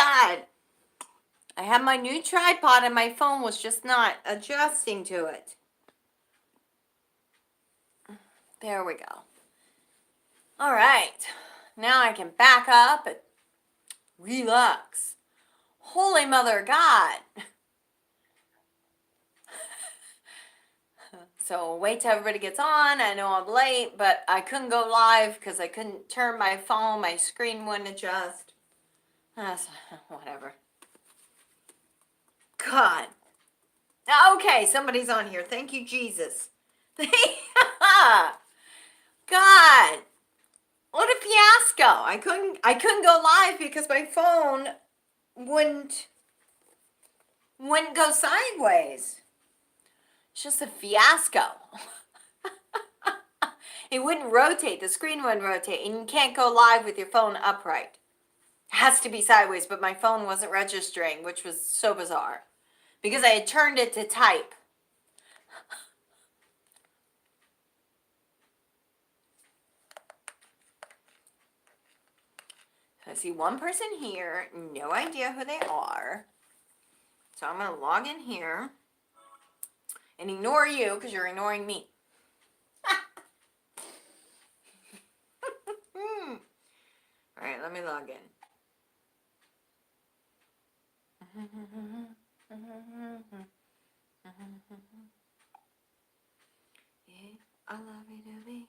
God. I have my new tripod and my phone was just not adjusting to it. There we go. All right. Now I can back up and relax. Holy Mother of God. So wait till everybody gets on. I know I'm late, but I couldn't go live because I couldn't turn my phone. My screen wouldn't adjust. Whatever. God. Okay, somebody's on here. Thank you, Jesus. God. What a fiasco. I couldn't go live because my phone wouldn't go sideways. It's just a fiasco. It wouldn't rotate. The screen wouldn't rotate. And you can't go live with your phone upright. It has to be sideways, but my phone wasn't registering, which was so bizarre. Because I had turned it to type. I see one person here. No idea who they are. So I'm going to log in here. And ignore you because you're ignoring me. All right, let me log in. Yeah, I love you,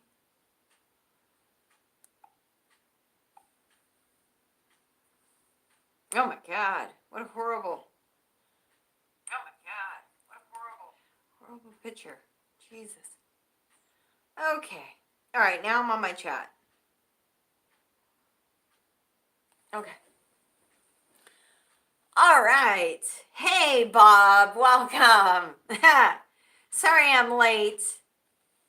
oh my God, what a horrible. Oh my God, what a horrible picture. Jesus. Okay. All right, now I'm on my chat. Okay. All right. Hey, Bob. Welcome. Sorry I'm late.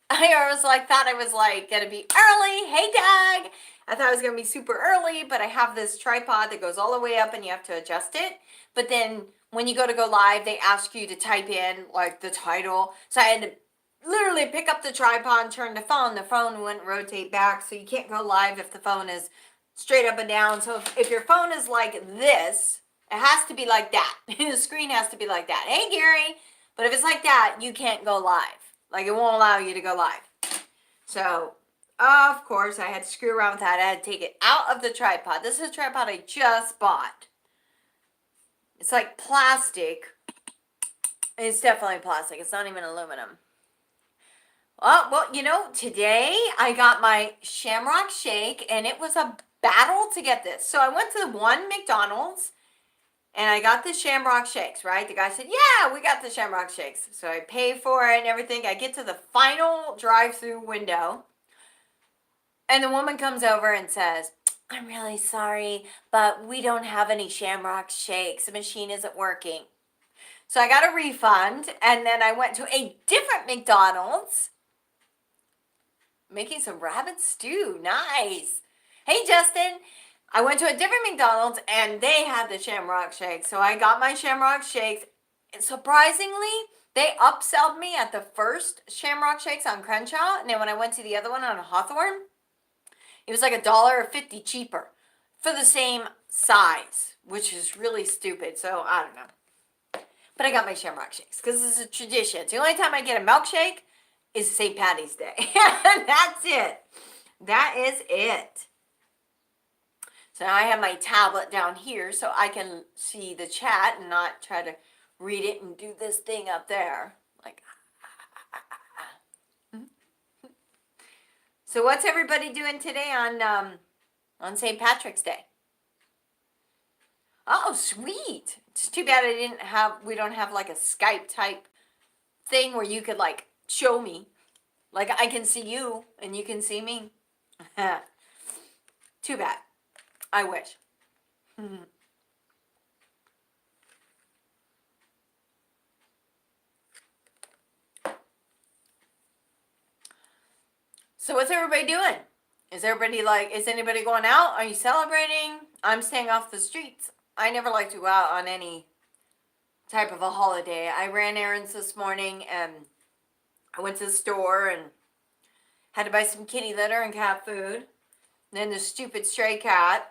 I thought I was gonna be early. Hey, Doug. I thought I was gonna be super early, but I have this tripod that goes all the way up and you have to adjust it. But then when you go live, they ask you to type in the title. So I had to literally pick up the tripod and turn the phone. The phone wouldn't rotate back, so you can't go live if the phone is straight up and down. So if your phone is like this, it has to be like that. The screen has to be like that. Hey, Gary. But if it's like that, you can't go live. It won't allow you to go live. So, of course, I had to screw around with that. I had to take it out of the tripod. This is a tripod I just bought. It's like plastic. It's definitely plastic. It's not even aluminum. Well, today I got my Shamrock Shake, and it was a battle to get this. So I went to the one McDonald's, and I got the Shamrock Shakes, right? The guy said, yeah, we got the Shamrock Shakes. So I pay for it and everything. I get to the final drive-through window, and the woman comes over and says, I'm really sorry, but we don't have any Shamrock Shakes. The machine isn't working. So I got a refund, and then I went to a different McDonald's, making some rabbit stew. Nice. Hey, Justin. I went to a different McDonald's, and they had the Shamrock Shakes. So I got my Shamrock Shakes. And surprisingly, they upsold me at the first Shamrock Shakes on Crenshaw. And then when I went to the other one on Hawthorne, it was like $1.50 cheaper for the same size, which is really stupid. So I don't know. But I got my Shamrock Shakes because it's a tradition. It's the only time I get a milkshake is St. Patty's Day. That's it. That is it. So now I have my tablet down here so I can see the chat and not try to read it and do this thing up there. So what's everybody doing today on St. Patrick's Day? Oh, sweet. It's too bad we don't have a Skype type thing where you could show me. I can see you and you can see me. Too bad. I wish. So what's everybody doing? Is anybody going out? Are you celebrating? I'm staying off the streets. I never like to go out on any type of a holiday. I ran errands this morning and I went to the store and had to buy some kitty litter and cat food. And then the stupid stray cat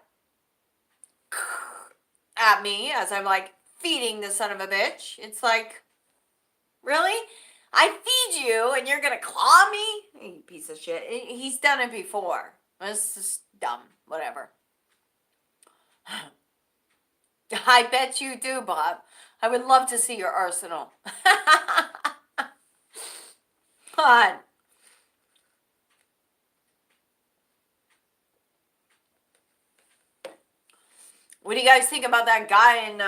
at me as I'm like feeding the son of a bitch. It's like, really? I feed you and you're gonna claw me? You piece of shit. He's done it before. It's just dumb. Whatever. I bet you do, Bob. I would love to see your arsenal. God. What do you guys think about that guy in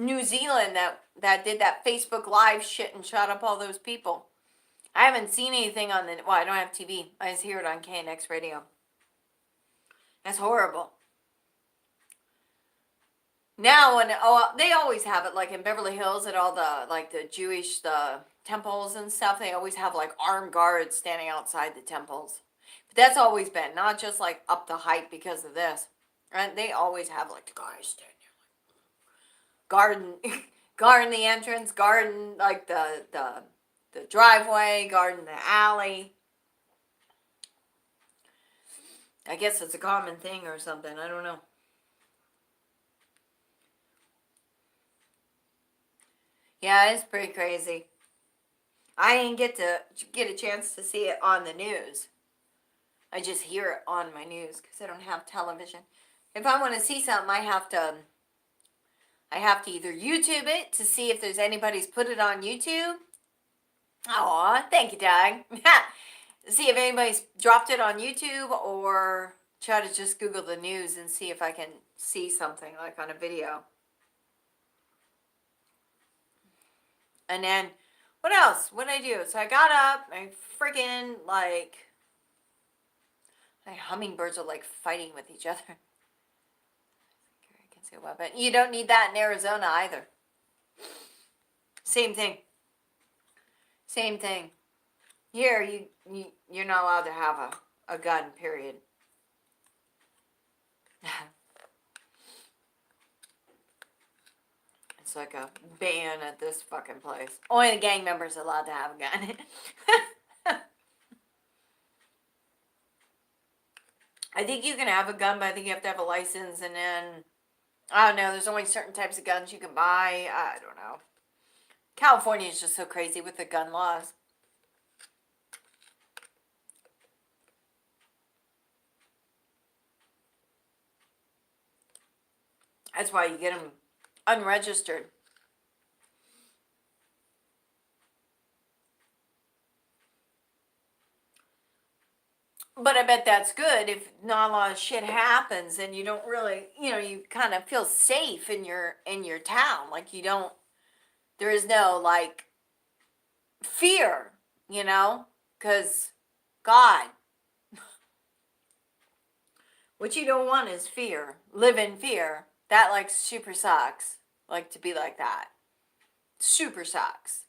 New Zealand that did that Facebook Live shit and shot up all those people? I haven't seen anything on the... Well, I don't have TV. I just hear it on KNX radio. That's horrible. Now, when they always have it, like in Beverly Hills at all the, like the Jewish, the temples and stuff, they always have like armed guards standing outside the temples. But that's always been, not just like up the height because of this. And they always have like the guys standing there, like, guarding the entrance, guarding like the driveway, guarding the alley. I guess it's a common thing or something. I don't know. Yeah, it's pretty crazy. I didn't get a chance to see it on the news. I just hear it on my news because I don't have television. If I want to see something, I have to either YouTube it to see if there's anybody's put it on YouTube. Aw, thank you, Doug. See if anybody's dropped it on YouTube, or try to just Google the news and see if I can see something like on a video. And then, what else? What did I do? So I got up, I friggin' like, my hummingbirds are like fighting with each other. I can say what, but you don't need that in Arizona either. Same thing. Same thing. Here, you're not allowed to have a gun, period. It's like a ban at this fucking place. Only the gang members are allowed to have a gun. I think you can have a gun, but I think you have to have a license, and then, I don't know, there's only certain types of guns you can buy. I don't know. California is just so crazy with the gun laws. That's why you get them unregistered. But I bet that's good if not a lot of shit happens and you don't really, you kind of feel safe in your town. Like there is no like fear, because God, what you don't want is fear. Live in fear. That like super sucks. Like to be like that. Super sucks.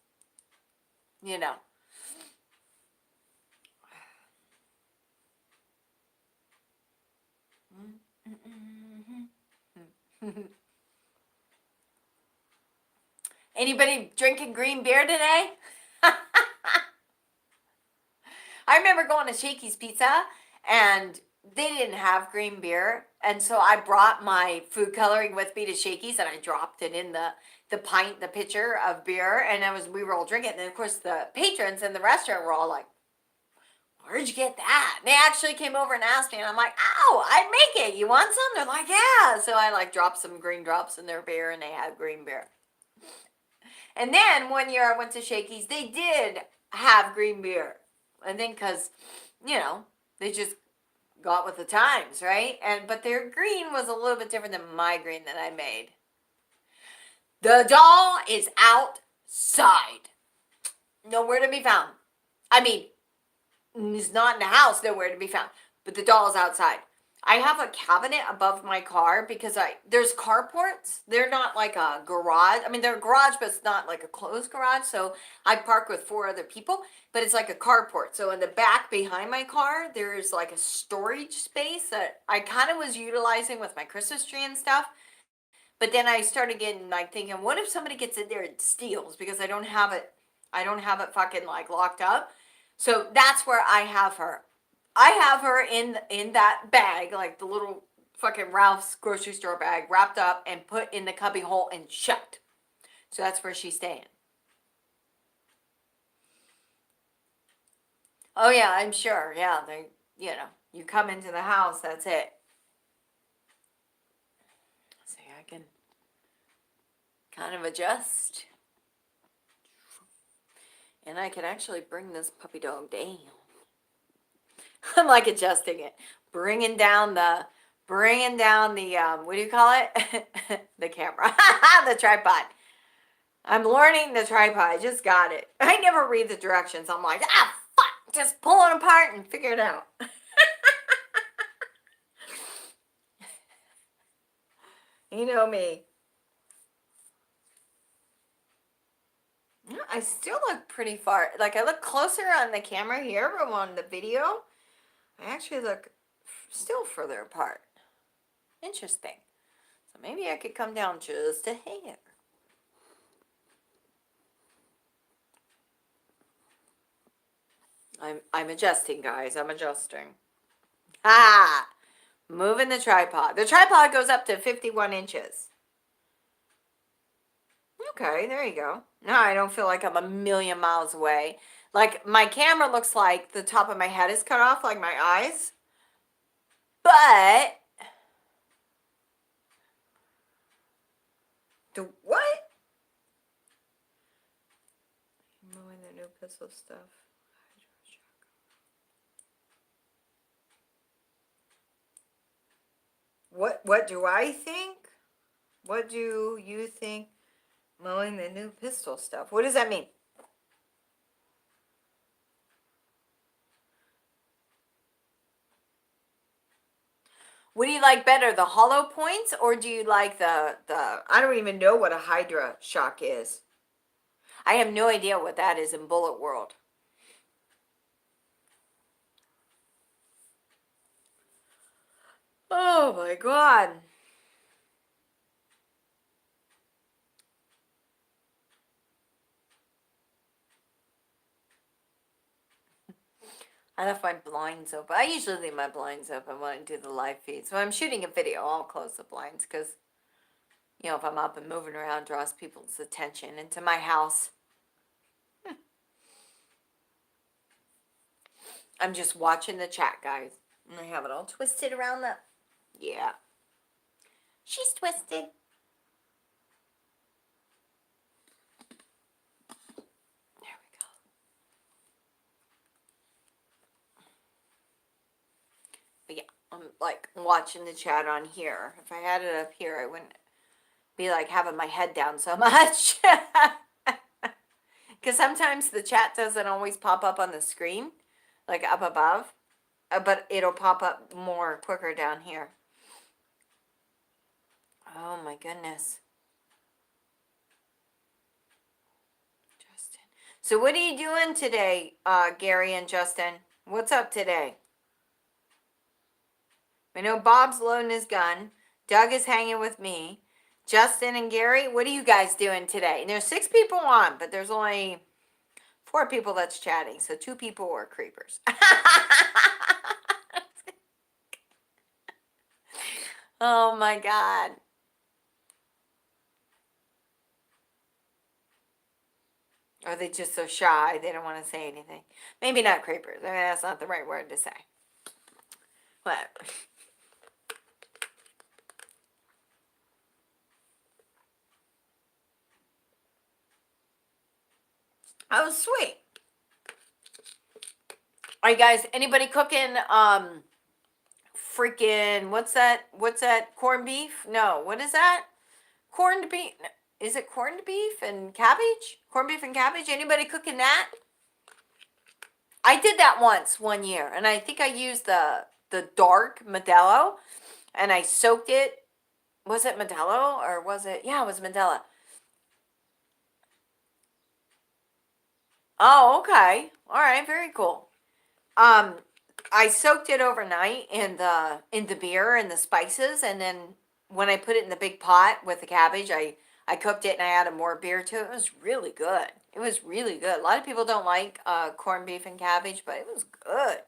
Anybody drinking green beer today? I remember going to Shakey's Pizza and they didn't have green beer. And so I brought my food coloring with me to Shakey's and I dropped it in the pitcher of beer, and we were all drinking it. And then of course the patrons in the restaurant were all like, "Where'd you get that?" And they actually came over and asked me, and I'm like, "Ow, I'd make it. You want some?" They're like, "Yeah." So I like dropped some green drops in their beer and they had green beer. And then one year I went to Shakey's, they did have green beer. I think because, they just got with the times, right? But their green was a little bit different than my green that I made. The doll is outside. Nowhere to be found. I mean, it's not in the house, nowhere to be found. But the doll is outside. I have a cabinet above my car because there's carports. They're not like a garage. I mean, they're a garage, but it's not like a closed garage. So I park with 4 other people, but it's like a carport. So in the back behind my car, there's like a storage space that I kind of was utilizing with my Christmas tree and stuff. But then I started getting like thinking, what if somebody gets in there and steals, because I don't have it fucking like locked up. So that's where I have her. I have her in that bag, like the little fucking Ralph's grocery store bag, wrapped up and put in the cubby hole and shut. So that's where she's staying. Oh yeah, I'm sure. Yeah, they, you come into the house, that's it. See, I can kind of adjust. And I can actually bring this puppy dog down. I'm like adjusting it. Bringing down the, what do you call it? The camera. The tripod. I'm learning the tripod. I just got it. I never read the directions. I'm like, fuck. Just pull it apart and figure it out. You know me. I still look pretty far. Like, I look closer on the camera here, but on the video, I actually look still further apart. Interesting. So maybe I could come down just a hair. I'm adjusting, guys. I'm adjusting. Ah! Moving the tripod. The tripod goes up to 51 inches. Okay, there you go. Now I don't feel like I'm a million miles away. Like, my camera looks like the top of my head is cut off, like my eyes. But the what? Mowing the new pistol stuff. What do I think? What do you think? Mowing the new pistol stuff. What does that mean? What do you like better, the hollow points, or do you like the I don't even know what a Hydra shock is. I have no idea what that is in Bullet World. Oh my God. I left my blinds open. I usually leave my blinds open when I do the live feed. So when I'm shooting a video, I'll close the blinds because, if I'm up and moving around, it draws people's attention into my house. I'm just watching the chat, guys. And I have it all twisted around the... Yeah. She's twisted. There we go. But yeah, I'm like watching the chat on here. If I had it up here, I wouldn't be like having my head down so much. Because sometimes the chat doesn't always pop up on the screen, like up above, but it'll pop up more quicker down here. Oh my goodness. Justin. So what are you doing today, Gary and Justin? What's up today? I know Bob's loading his gun. Doug is hanging with me. Justin and Gary, what are you guys doing today? And there's 6 people on, but there's only 4 people that's chatting. So 2 people are creepers. Oh my God. Or are they just so shy they don't want to say anything? Maybe not creepers. I mean, that's not the right word to say. But oh, sweet. All right, guys. Anybody cooking freaking what's that corned beef? No, what is that? Corned beef. Is it corned beef and cabbage? Corned beef and cabbage? Anybody cooking that? I did that once one year, and I think I used the dark Modelo, and I soaked it. Was it Modelo or was it? Yeah, it was Modelo. Oh, okay. All right, very cool. I soaked it overnight in the beer and the spices, and then when I put it in the big pot with the cabbage, I cooked it and I added more beer to it. It was really good. It was really good. A lot of people don't like corned beef and cabbage, but it was good.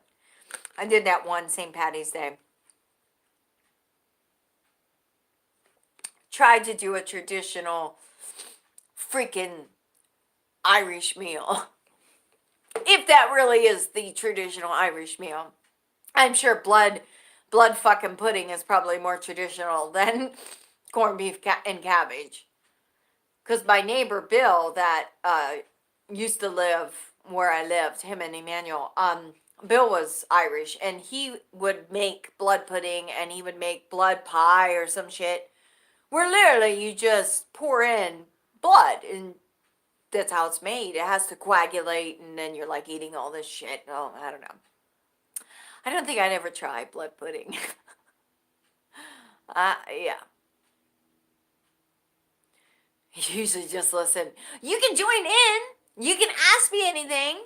I did that one St. Patty's Day. tried to do a traditional freaking Irish meal. If that really is the traditional Irish meal. I'm sure blood fucking pudding is probably more traditional than corned beef and cabbage. Because my neighbor Bill that used to live where I lived, him and Emmanuel, Bill was Irish, and he would make blood pudding, and he would make blood pie or some shit, where literally you just pour in blood, and that's how it's made. It has to coagulate, and then you're like eating all this shit. Oh, I don't know. I don't think I'd ever try blood pudding. Yeah. Usually just listen. You can join in. You can ask me anything.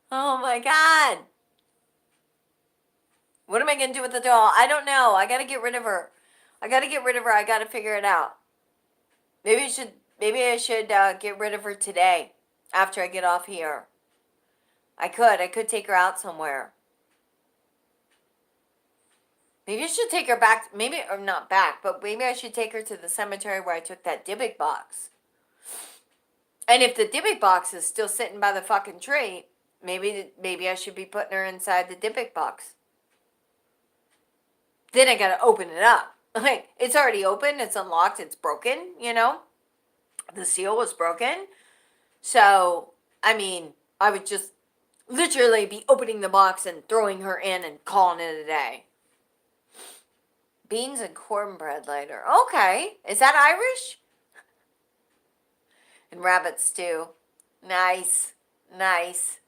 Oh my God. What am I going to do with the doll? I don't know. I got to get rid of her. I got to figure it out. Maybe I should get rid of her today after I get off here. I could take her out somewhere. Maybe I should take her back, or not back, but maybe I should take her to the cemetery where I took that Dybbuk box. And if the Dybbuk box is still sitting by the fucking tree, maybe I should be putting her inside the Dybbuk box. Then I gotta open it up. Like, it's already open, it's unlocked, it's broken, you know? The seal was broken. So, I mean, I would just literally be opening the box and throwing her in and calling it a day. Beans and cornbread later. Okay. Is that Irish? And rabbit stew. Nice. Nice.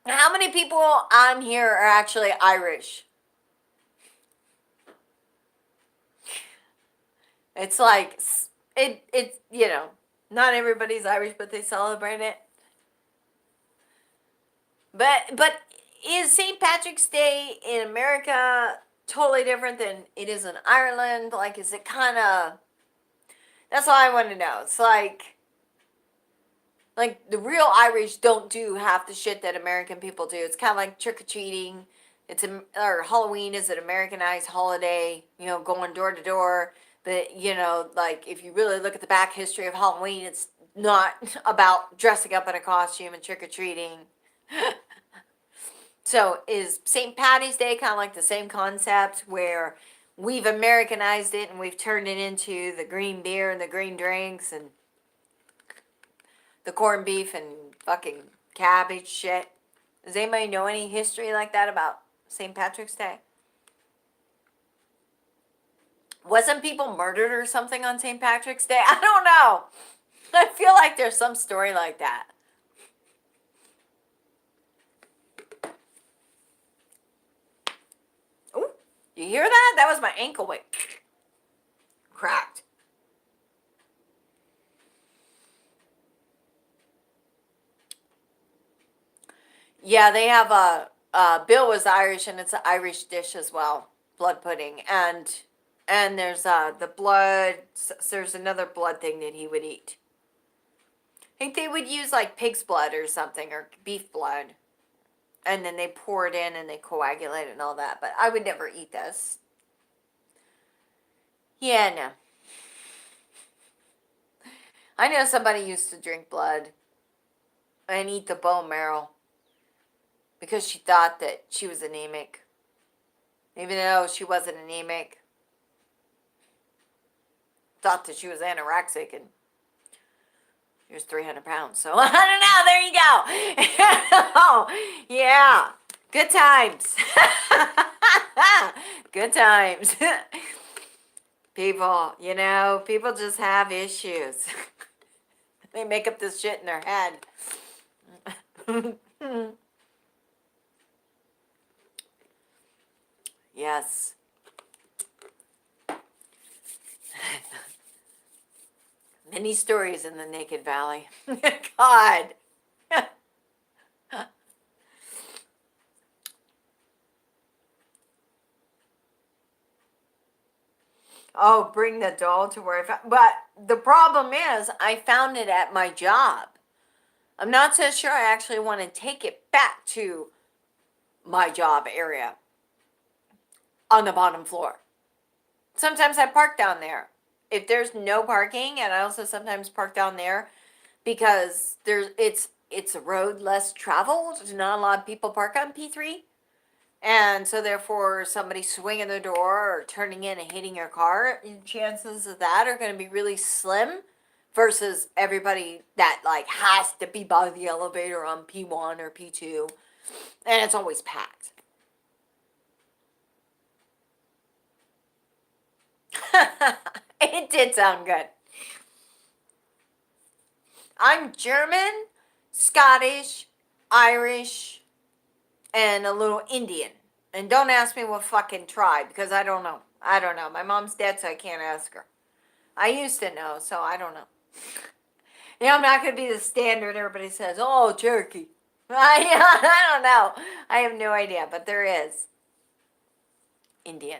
How many people on here are actually Irish? It's like, it's, you know, not everybody's Irish, but they celebrate it. But is St. Patrick's Day in America totally different than it is in Ireland? Like, is it kind of... That's all I want to know. It's like the real Irish don't do half the shit that American people do. It's kind of like trick-or-treating. Or Halloween is an Americanized holiday, you know, going door to door. But, you know, like, if you really look at the back history of Halloween, it's not about dressing up in a costume and trick-or-treating. So is St. Patty's Day kind of like the same concept where we've Americanized it and we've turned it into the green beer and the green drinks and the corned beef and fucking cabbage shit? Does anybody know any history like that about St. Patrick's Day? Wasn't people murdered or something on St. Patrick's Day? I don't know. I feel like there's some story like that. Ooh, you hear that? That was my ankle weight. Cracked. Yeah, they have Bill was Irish, and it's an Irish dish as well, blood pudding, and there's the blood. There's another blood thing that he would eat. I think they would use like pig's blood or something, or beef blood, and then they pour it in and they coagulate it and all that. But I would never eat this. Yeah, no. I know somebody used to drink blood and eat the bone marrow because she thought that she was anemic, even though she wasn't anemic. Thought that she was anorexic, and she was 300 pounds. So I don't know. There you go. Oh, yeah. Good times. Good times. People, you know, people just have issues. They make up this shit in their head. Yes. Many stories in the Naked Valley. God. Oh, bring the doll to where I found. But the problem is, I found it at my job. I'm not so sure I actually want to take it back to my job area on the bottom floor. Sometimes I park down there. If there's no parking, and I also sometimes park down there because it's a road less traveled. Not a lot of people park on P3. And so therefore somebody swinging the door or turning in and hitting your car, chances of that are going to be really slim versus everybody that like has to be by the elevator on P1 or P2, and it's always packed. It did sound good. I'm German, Scottish, Irish, and a little Indian. And don't ask me what fucking tribe, because I don't know. I don't know. My mom's dead, so I can't ask her. I used to know, so I don't know. I'm not going to be the standard everybody says, oh, Cherokee. I don't know. I have no idea, but there is. Indian.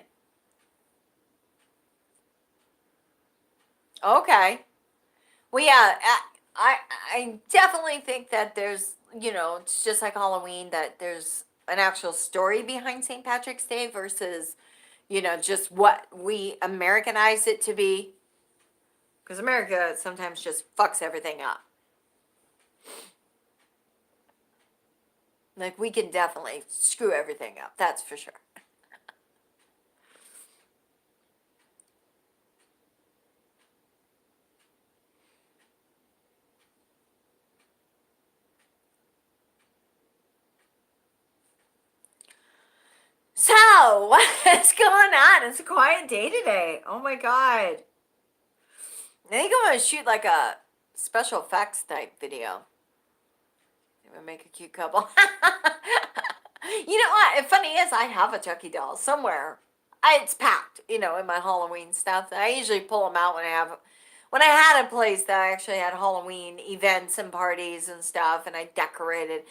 Okay. Well, yeah, I definitely think that there's, it's just like Halloween, that there's an actual story behind St. Patrick's Day versus, just what we Americanize it to be. Because America sometimes just fucks everything up. Like, we can definitely screw everything up, that's for sure. So, what's going on? It's a quiet day today. Oh my god. I think I'm going to shoot like a special effects type video. I'm going to make a cute couple. You know what? Funny is, I have a Chucky doll somewhere. It's packed, in my Halloween stuff. I usually pull them out when I had a place that I actually had Halloween events and parties and stuff, and I decorated.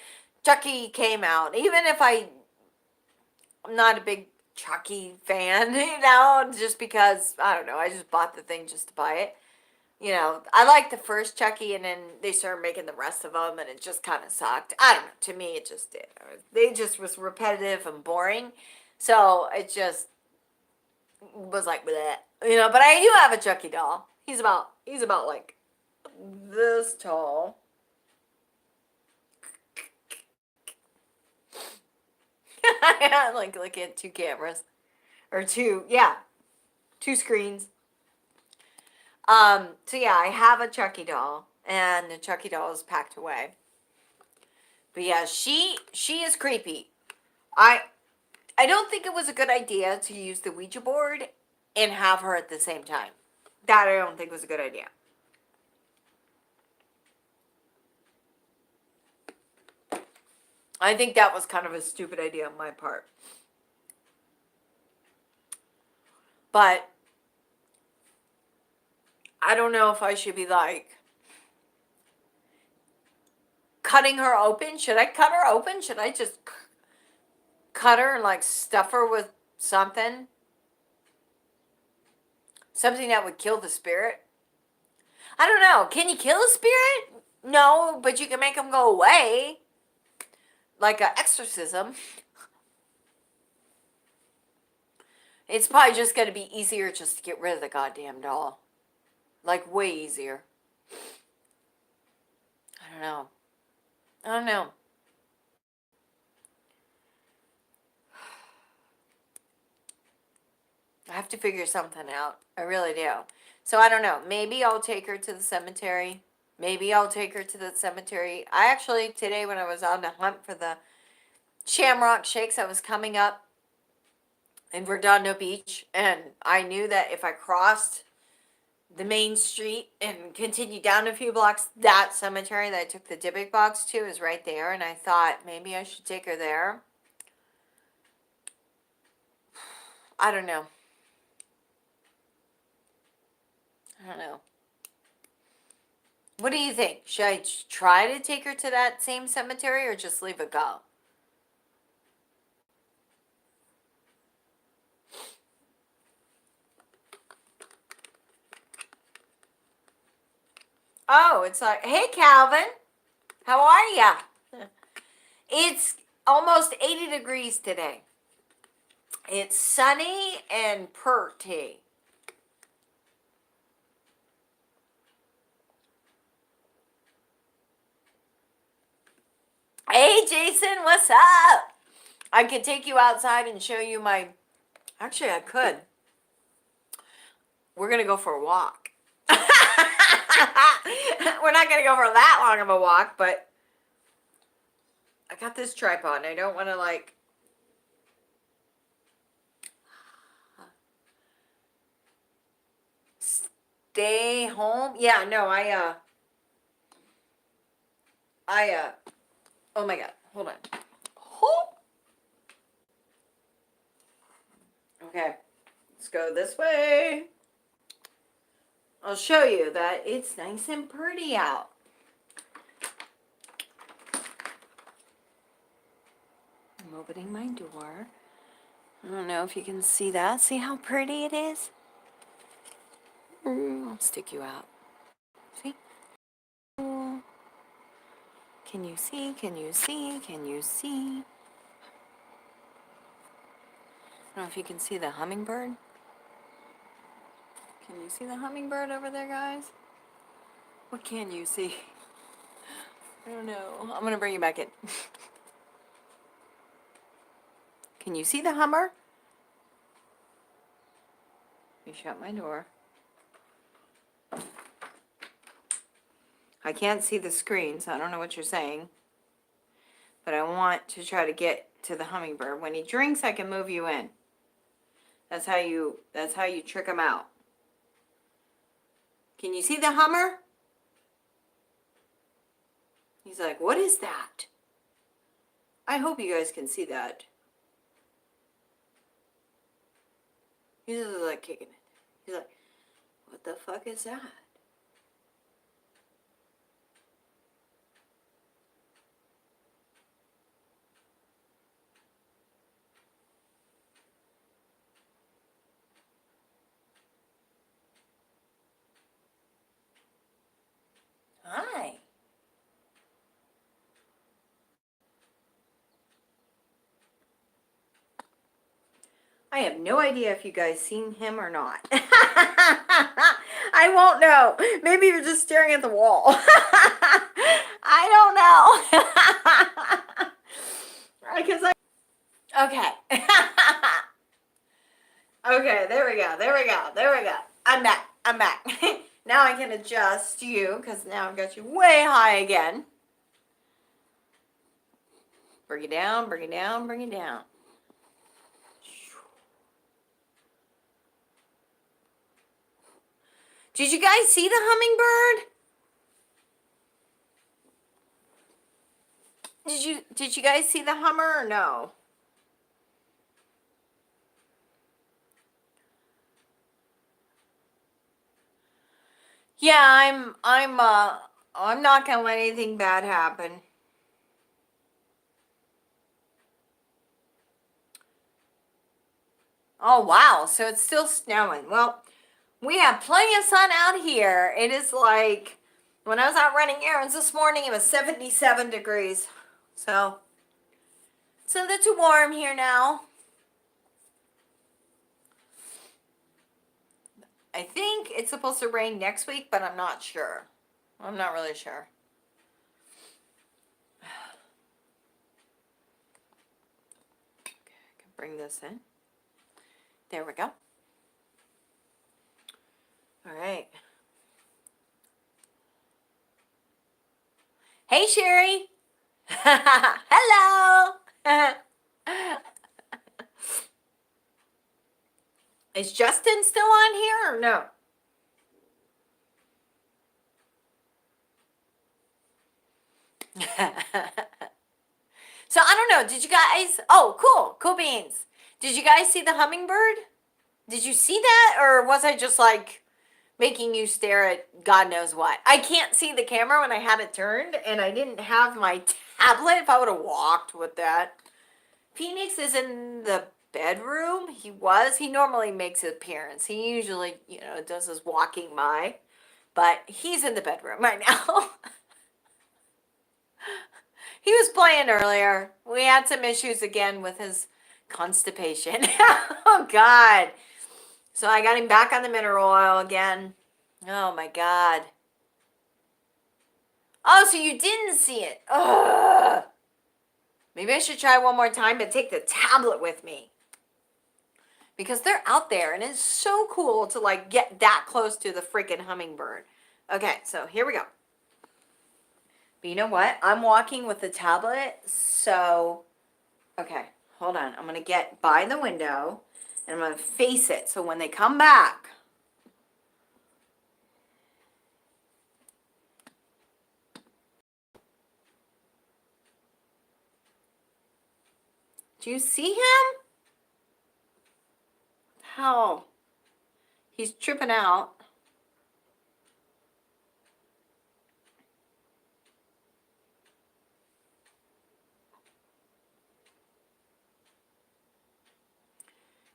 Chucky came out. Even if I'm not a big Chucky fan, just because, I don't know, I just bought the thing just to buy it. I liked the first Chucky, and then they started making the rest of them, and it just kind of sucked. I don't know. To me, it just did. They just was repetitive and boring. So it just was like, bleh. But I do have a Chucky doll. He's about like this tall. Like looking at two cameras. Or two screens. So yeah, I have a Chucky doll, and the Chucky doll is packed away. But yeah, she is creepy. I don't think it was a good idea to use the Ouija board and have her at the same time. That I don't think was a good idea. I think that was kind of a stupid idea on my part. But I don't know if I should be like cutting her open. Should I cut her open? Should I just cut her and like stuff her with something? Something that would kill the spirit? I don't know. Can you kill a spirit? No, but you can make them go away. Like an exorcism. It's probably just going to be easier just to get rid of the goddamn doll. Like, way easier. I don't know. I have to figure something out. I really do. So I don't know. Maybe I'll take her to the cemetery. I actually, today when I was on the hunt for the Shamrock Shakes, I was coming up in Redondo Beach, and I knew that if I crossed the main street and continued down a few blocks, that cemetery that I took the Dybbuk box to is right there, and I thought maybe I should take her there. I don't know. What do you think? Should I try to take her to that same cemetery or just leave it go? Oh, it's like, hey, Calvin. How are ya? almost 80 degrees today. It's sunny and pretty. Hey, Jason, what's up? I could take you outside and show you my... Actually, I could. We're going to go for a walk. We're not going to go for that long of a walk, but I got this tripod and I don't want to like... Stay home? Yeah, no, oh my God, hold on. Oh. Okay, let's go this way. I'll show you that it's nice and pretty out. I'm opening my door. I don't know if you can see that. See how pretty it is? I'll stick you out. See? Can you see? Can you see? Can you see? I don't know if you can see the hummingbird. Can you see the hummingbird over there, guys? What can you see? I don't know. I'm going to bring you back in. Can you see the hummer? Let me shut my door. I can't see the screen, so I don't know what you're saying. But I want to try to get to the hummingbird. When he drinks, I can move you in. That's how you trick him out. Can you see the hummer? He's like, what is that? I hope you guys can see that. He's just like kicking it. He's like, what the fuck is that? Hi. I have no idea if you guys seen him or not. I won't know. Maybe you're just staring at the wall. I don't know. Because okay. Okay, there we go. There we go. There we go. I'm back. I'm back. Now I can adjust you because now I've got you way high again. Bring it down, bring it down, bring it down. Did you guys see the hummingbird? Did you guys see the hummer or no? Yeah, I'm not gonna let anything bad happen. Oh wow, so it's still snowing. Well, we have plenty of sun out here. It is like, when I was out running errands this morning, it was 77 degrees. So it's too warm here now. I think it's supposed to rain next week, but I'm not sure. I'm not really sure. Okay, I can bring this in. There we go. All right. Hey, Sherry. Hello. Is Justin still on here or no? So I don't know. Did you guys? Oh, cool. Cool beans. Did you guys see the hummingbird? Did you see that? Or was I just like making you stare at God knows what? I can't see the camera when I had it turned and I didn't have my tablet. If I would have walked with that. Phoenix is in the bedroom. He normally makes an appearance. He usually, does his walking by, but he's in the bedroom right now. He was playing earlier. We had some issues again with his constipation. Oh, God. So I got him back on the mineral oil again. Oh, my God. Oh, so you didn't see it. Ugh. Maybe I should try one more time, but take the tablet with me. Because they're out there, and it's so cool to, like, get that close to the freaking hummingbird. Okay, so here we go. But you know what? I'm walking with the tablet, so... Okay, hold on. I'm going to get by the window, and I'm going to face it, so when they come back... Do you see him? How? He's tripping out.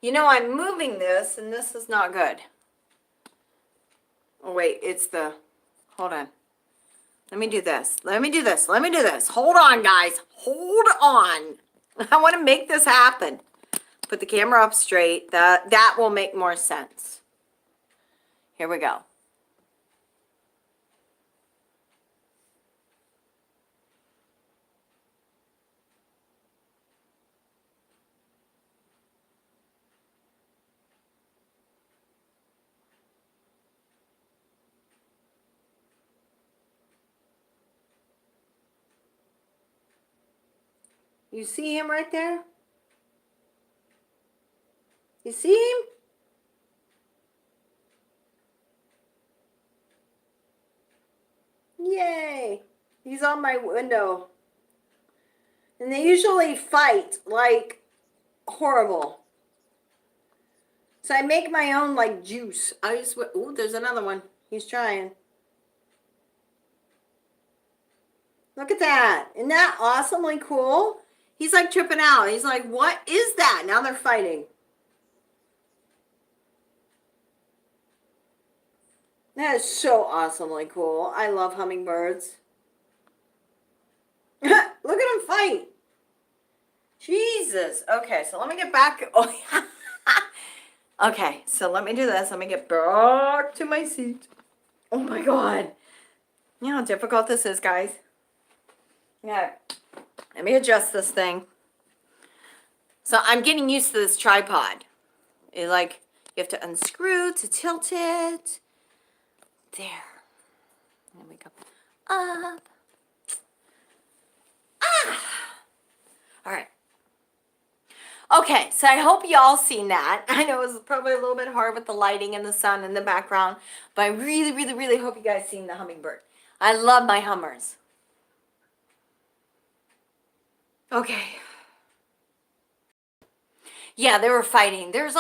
You know, I'm moving this, and this is not good. Oh, wait, it's the... Hold on. Let me do this. Let me do this. Let me do this. Hold on, guys. Hold on. I want to make this happen. Put the camera up straight. That will make more sense. Here we go. You see him right there? You see him? Yay. He's on my window. And they usually fight like horrible. So I make my own like juice. Ooh, there's another one. He's trying. Look at that. Isn't that awesomely cool? He's like tripping out. He's like, what is that? Now they're fighting. That is so awesomely cool. I love hummingbirds. Look at them fight. Jesus. Okay, so let me get back. Oh, yeah. Okay, so let me do this. Let me get back to my seat. Oh my God. You know how difficult this is, guys? Yeah. Let me adjust this thing. So I'm getting used to this tripod. You have to unscrew to tilt it. There. Then we go up. Ah! All right. Okay, so I hope y'all seen that. I know it was probably a little bit hard with the lighting and the sun in the background, but I really, really, really hope you guys seen the hummingbird. I love my hummers. Okay. Yeah, they were fighting. There's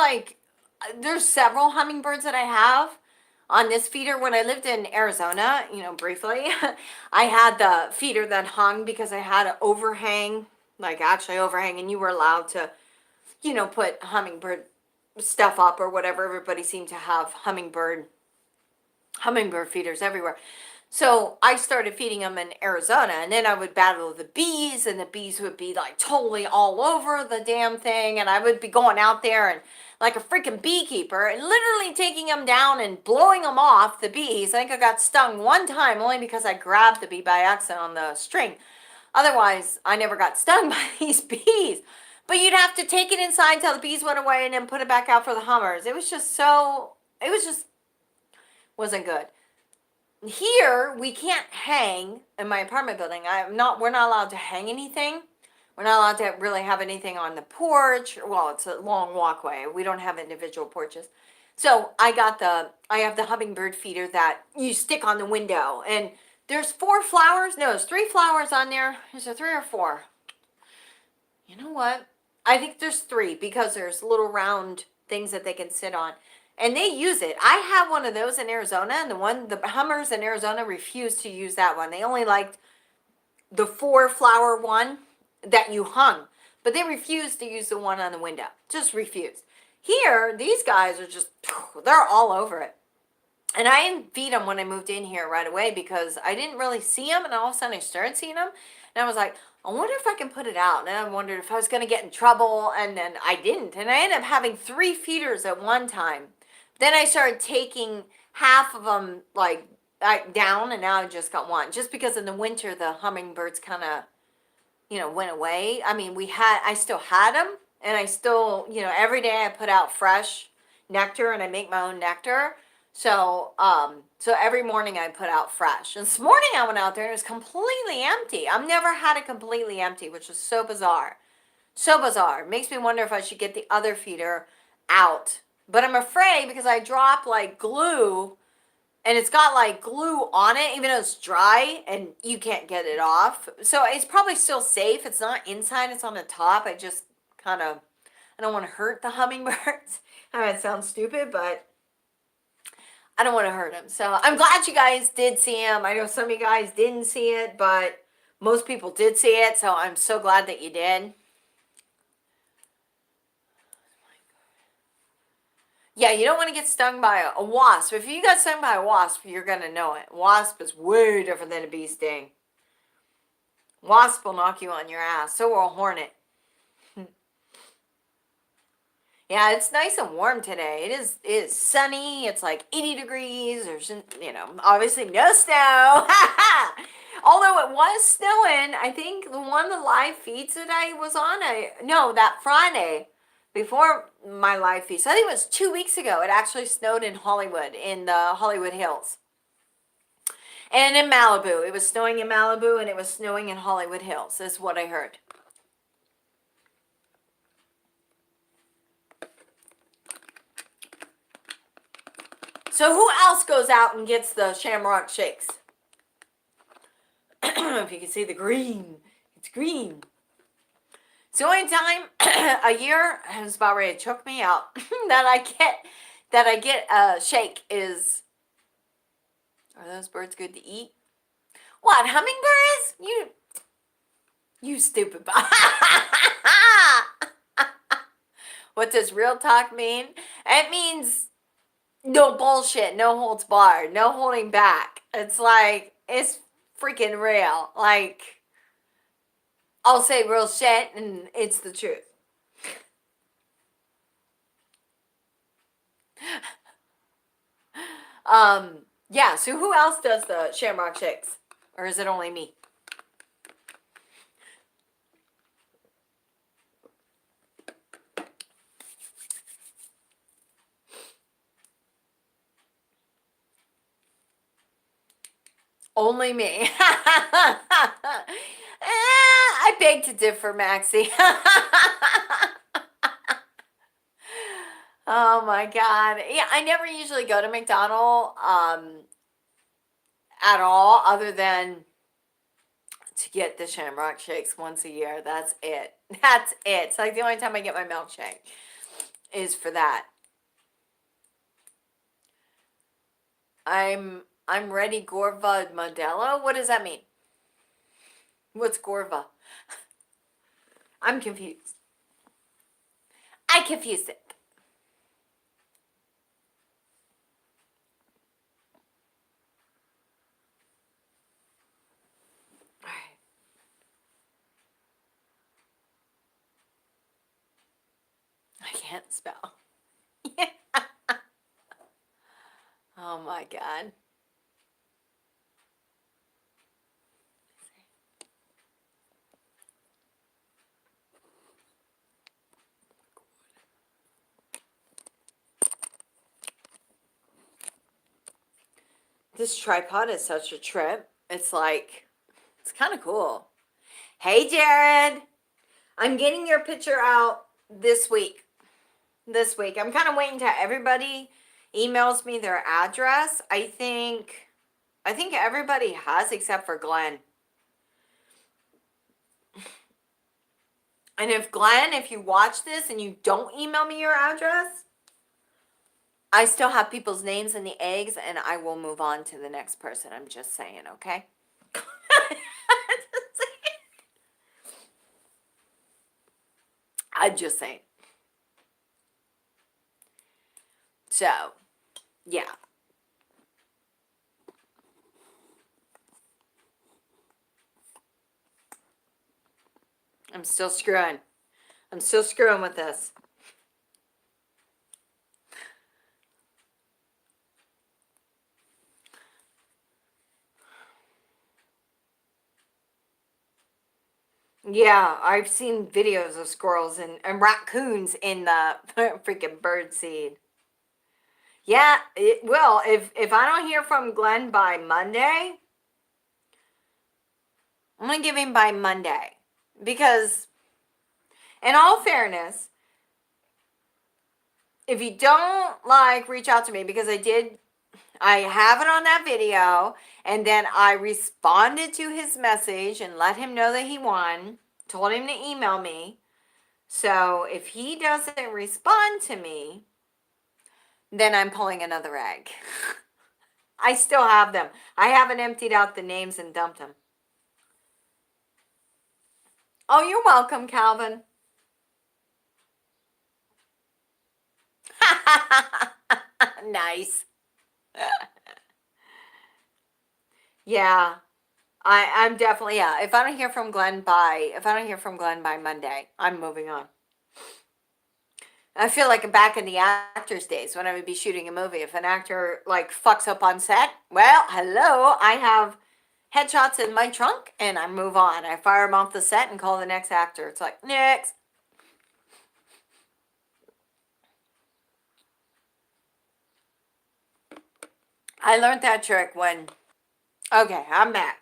several hummingbirds that I have on this feeder. When I lived in Arizona, briefly, I had the feeder that hung because I had an overhang, actually overhang, and you were allowed to, put hummingbird stuff up or whatever. Everybody seemed to have hummingbird feeders everywhere. So I started feeding them in Arizona, and then I would battle the bees, and the bees would be like totally all over the damn thing, and I would be going out there and like a freaking beekeeper and literally taking them down and blowing them off, the bees. I think I got stung one time only because I grabbed the bee by accident on the string. Otherwise, I never got stung by these bees. But you'd have to take it inside till the bees went away and then put it back out for the hummers. It wasn't good. Here, we can't hang in my apartment building. We're not allowed to hang anything. We're not allowed to really have anything on the porch. Well, it's a long walkway. We don't have individual porches. So I have the hummingbird feeder that you stick on the window. And there's 4 flowers. No, there's 3 flowers on there. Is there 3 or 4? You know what? I think there's 3 because there's little round things that they can sit on. And they use it. I have one of those in Arizona, and the hummers in Arizona refused to use that one. They only liked the 4 flower one that you hung. But they refused to use the one on the window. Just refused. Here, these guys are just, they're all over it. And I didn't feed them when I moved in here right away because I didn't really see them. And all of a sudden I started seeing them. And I was like, I wonder if I can put it out. And I wondered if I was going to get in trouble, and then I didn't. And I ended up having 3 feeders at one time. Then I started taking half of them like down, and now I just got one. Just because in the winter the hummingbirds kind of, went away. I mean, I still had them, and I still, every day I put out fresh nectar, and I make my own nectar. So every morning I put out fresh. And this morning I went out there and it was completely empty. I've never had it completely empty, which is so bizarre. So bizarre. It makes me wonder if I should get the other feeder out. But I'm afraid because I dropped like glue, and it's got like glue on it, even though it's dry and you can't get it off. So it's probably still safe. It's not inside, it's on the top. I just I don't want to hurt the hummingbirds. I mean, it sounds stupid, but I don't want to hurt them. So I'm glad you guys did see him. I know some of you guys didn't see it, but most people did see it. So I'm so glad that you did. Yeah, you don't want to get stung by a wasp. If you got stung by a wasp, you're going to know it. Wasp is way different than a bee sting. Wasp will knock you on your ass. So will a hornet. Yeah, it's nice and warm today. It is sunny. It's like 80 degrees. There's, obviously no snow. Although it was snowing, I think the one of the live feeds that I was on, that Friday before my live feed. So I think it was 2 weeks ago. It actually snowed in Hollywood, in the Hollywood Hills. And in Malibu. It was snowing in Malibu and it was snowing in Hollywood Hills, is what I heard. So who else goes out and gets the shamrock shakes? If you can see the green, it's green. It's the only time a year, it's about ready to choke me out, that I get a shake is, are those birds good to eat? What, hummingbirds? You stupid. What does real talk mean? It means no bullshit, no holds barred, no holding back. It's like, it's freaking real. Like, I'll say real shit and it's the truth. Yeah, so who else does the shamrock shakes? Or is it only me? Only me. I beg to differ, Maxie. Oh my God. Yeah, I never usually go to McDonald's at all, other than to get the shamrock shakes once a year. That's it. That's it. It's like the only time I get my milkshake is for that. I'm ready, Gorva Modelo. What does that mean? What's Gorva? I'm confused. I confused it. All right. I can't spell. Oh my God. This tripod is such a trip. It's like, it's kind of cool. Hey, Jared. I'm getting your picture out this week. I'm kind of waiting till everybody emails me their address. I think everybody has except for Glenn. And if Glenn, if you watch this and you don't email me your address, I still have people's names in the eggs and I will move on to the next person. I'm just saying, okay? I'm just saying. So, yeah. I'm still screwing. I'm still screwing with this. Yeah, I've seen videos of squirrels and raccoons in the freaking bird seed. Yeah, well, if I don't hear from Glenn by Monday, I'm gonna give him by Monday. Because, in all fairness, if you don't reach out to me, because I have it on that video, and then I responded to his message and let him know that he won, told him to email me. So if he doesn't respond to me, then I'm pulling another egg. I still have them. I haven't emptied out the names and dumped them. Oh, you're welcome, Calvin. Nice. Yeah. I'm definitely, yeah. If I don't hear from Glenn by Monday, I'm moving on. I feel like back in the actors' days when I would be shooting a movie. If an actor fucks up on set, well, hello, I have headshots in my trunk and I move on. I fire him off the set and call the next actor. It's like, next. I learned that trick when, okay, I'm back.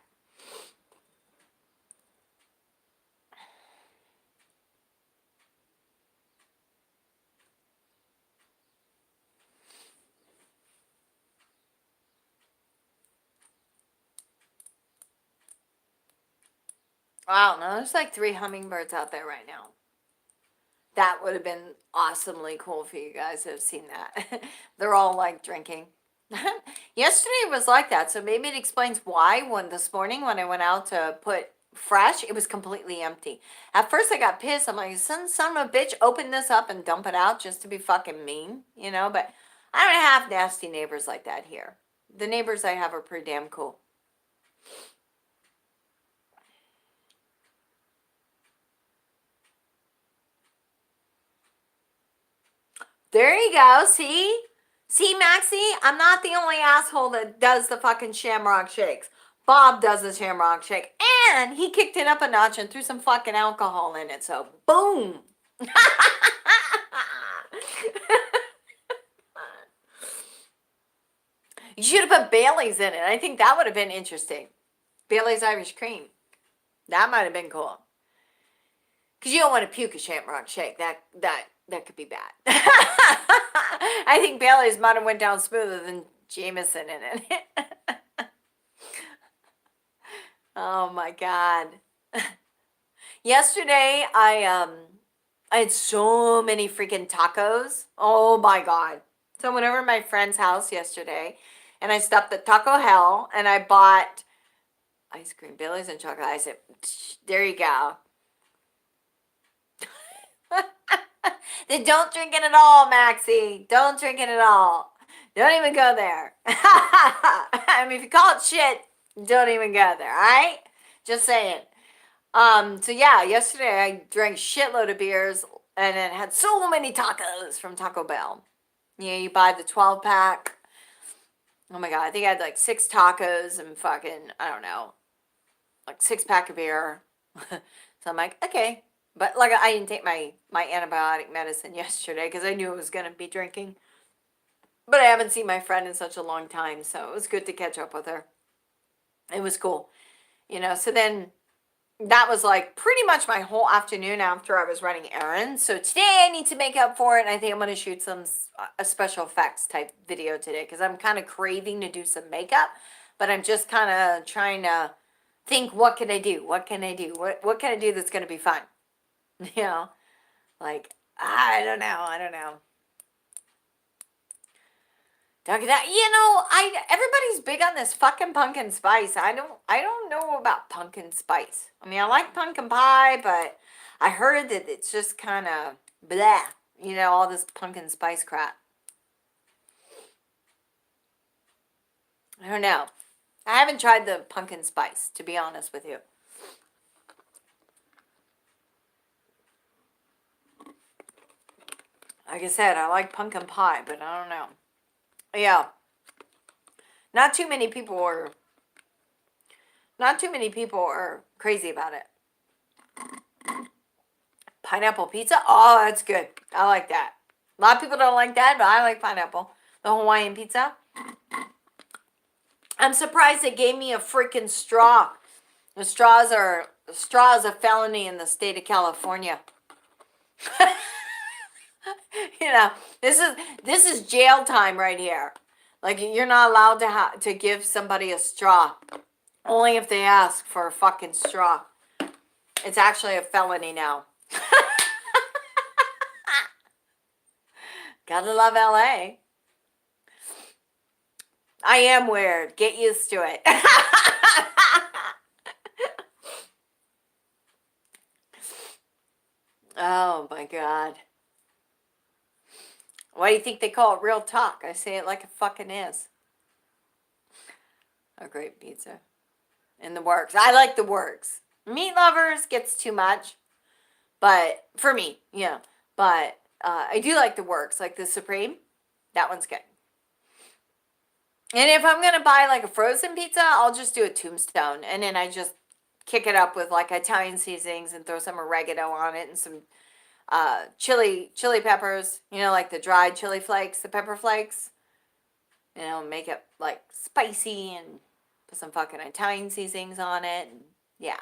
I don't know. There's like 3 hummingbirds out there right now. That would have been awesomely cool for you guys to have seen that. They're all drinking. Yesterday was like that, so maybe it explains why this morning when I went out to put fresh, it was completely empty. At first I got pissed. I'm like, son of a bitch, open this up and dump it out just to be fucking mean, but I don't have nasty neighbors like that here. The neighbors I have are pretty damn cool. There you go. See, Maxie, I'm not the only asshole that does the fucking shamrock shakes. Bob does the shamrock shake, and he kicked it up a notch and threw some fucking alcohol in it. So, boom. You should have put Bailey's in it. I think that would have been interesting. Bailey's Irish Cream. That might have been cool. Because you don't want to puke a shamrock shake. That could be bad. I think Bailey's might have went down smoother than Jameson in it. Oh my God. Yesterday I had so many freaking tacos. Oh my God. So I went over to my friend's house yesterday and I stopped at Taco Hell and I bought ice cream, Bailey's and chocolate. I said, there you go. Then don't drink it at all, Maxie. Don't drink it at all. Don't even go there. I mean, if you call it shit, don't even go there, all right? Just saying. So yeah, yesterday I drank shitload of beers and then had so many tacos from Taco Bell. You buy the 12-pack. Oh my God, I think I had 6 tacos and fucking, I don't know, 6-pack of beer. So I'm like, okay. But I didn't take my antibiotic medicine yesterday because I knew I was going to be drinking. But I haven't seen my friend in such a long time, so it was good to catch up with her. It was cool. So then that was pretty much my whole afternoon after I was running errands. So today I need to make up for it. And I think I'm going to shoot a special effects type video today because I'm kind of craving to do some makeup. But I'm just kind of trying to think, what can I do? What can I do? What can I do that's going to be fun? I don't know. Everybody's big on this fucking pumpkin spice. I don't know about pumpkin spice. I mean, I like pumpkin pie, but I heard that it's just kind of blah, all this pumpkin spice crap. I don't know. I haven't tried the pumpkin spice, to be honest with you. Like I said, I like pumpkin pie, but I don't know. Yeah. Not too many people are crazy about it. Pineapple pizza? Oh, that's good. I like that. A lot of people don't like that, but I like pineapple. The Hawaiian pizza. I'm surprised they gave me a freaking straw. The straw is a felony in the state of California. You know, this is jail time right here. Like, you're not allowed to give somebody a straw. Only if they ask for a fucking straw. It's actually a felony now. Gotta love LA. I am weird. Get used to it. Oh my God. Why do you think they call it real talk? I say it like it fucking is. A great pizza. In the works. I like the works. Meat lovers gets too much. But for me, yeah. But I do like the works. Like the Supreme. That one's good. And if I'm going to buy like a frozen pizza, I'll just do a Tombstone. And then I just kick it up with like Italian seasonings and throw some oregano on it and some chili peppers, you know, like the dried chili flakes, the pepper flakes, you know, make it like spicy and put some fucking Italian seasonings on it. And yeah.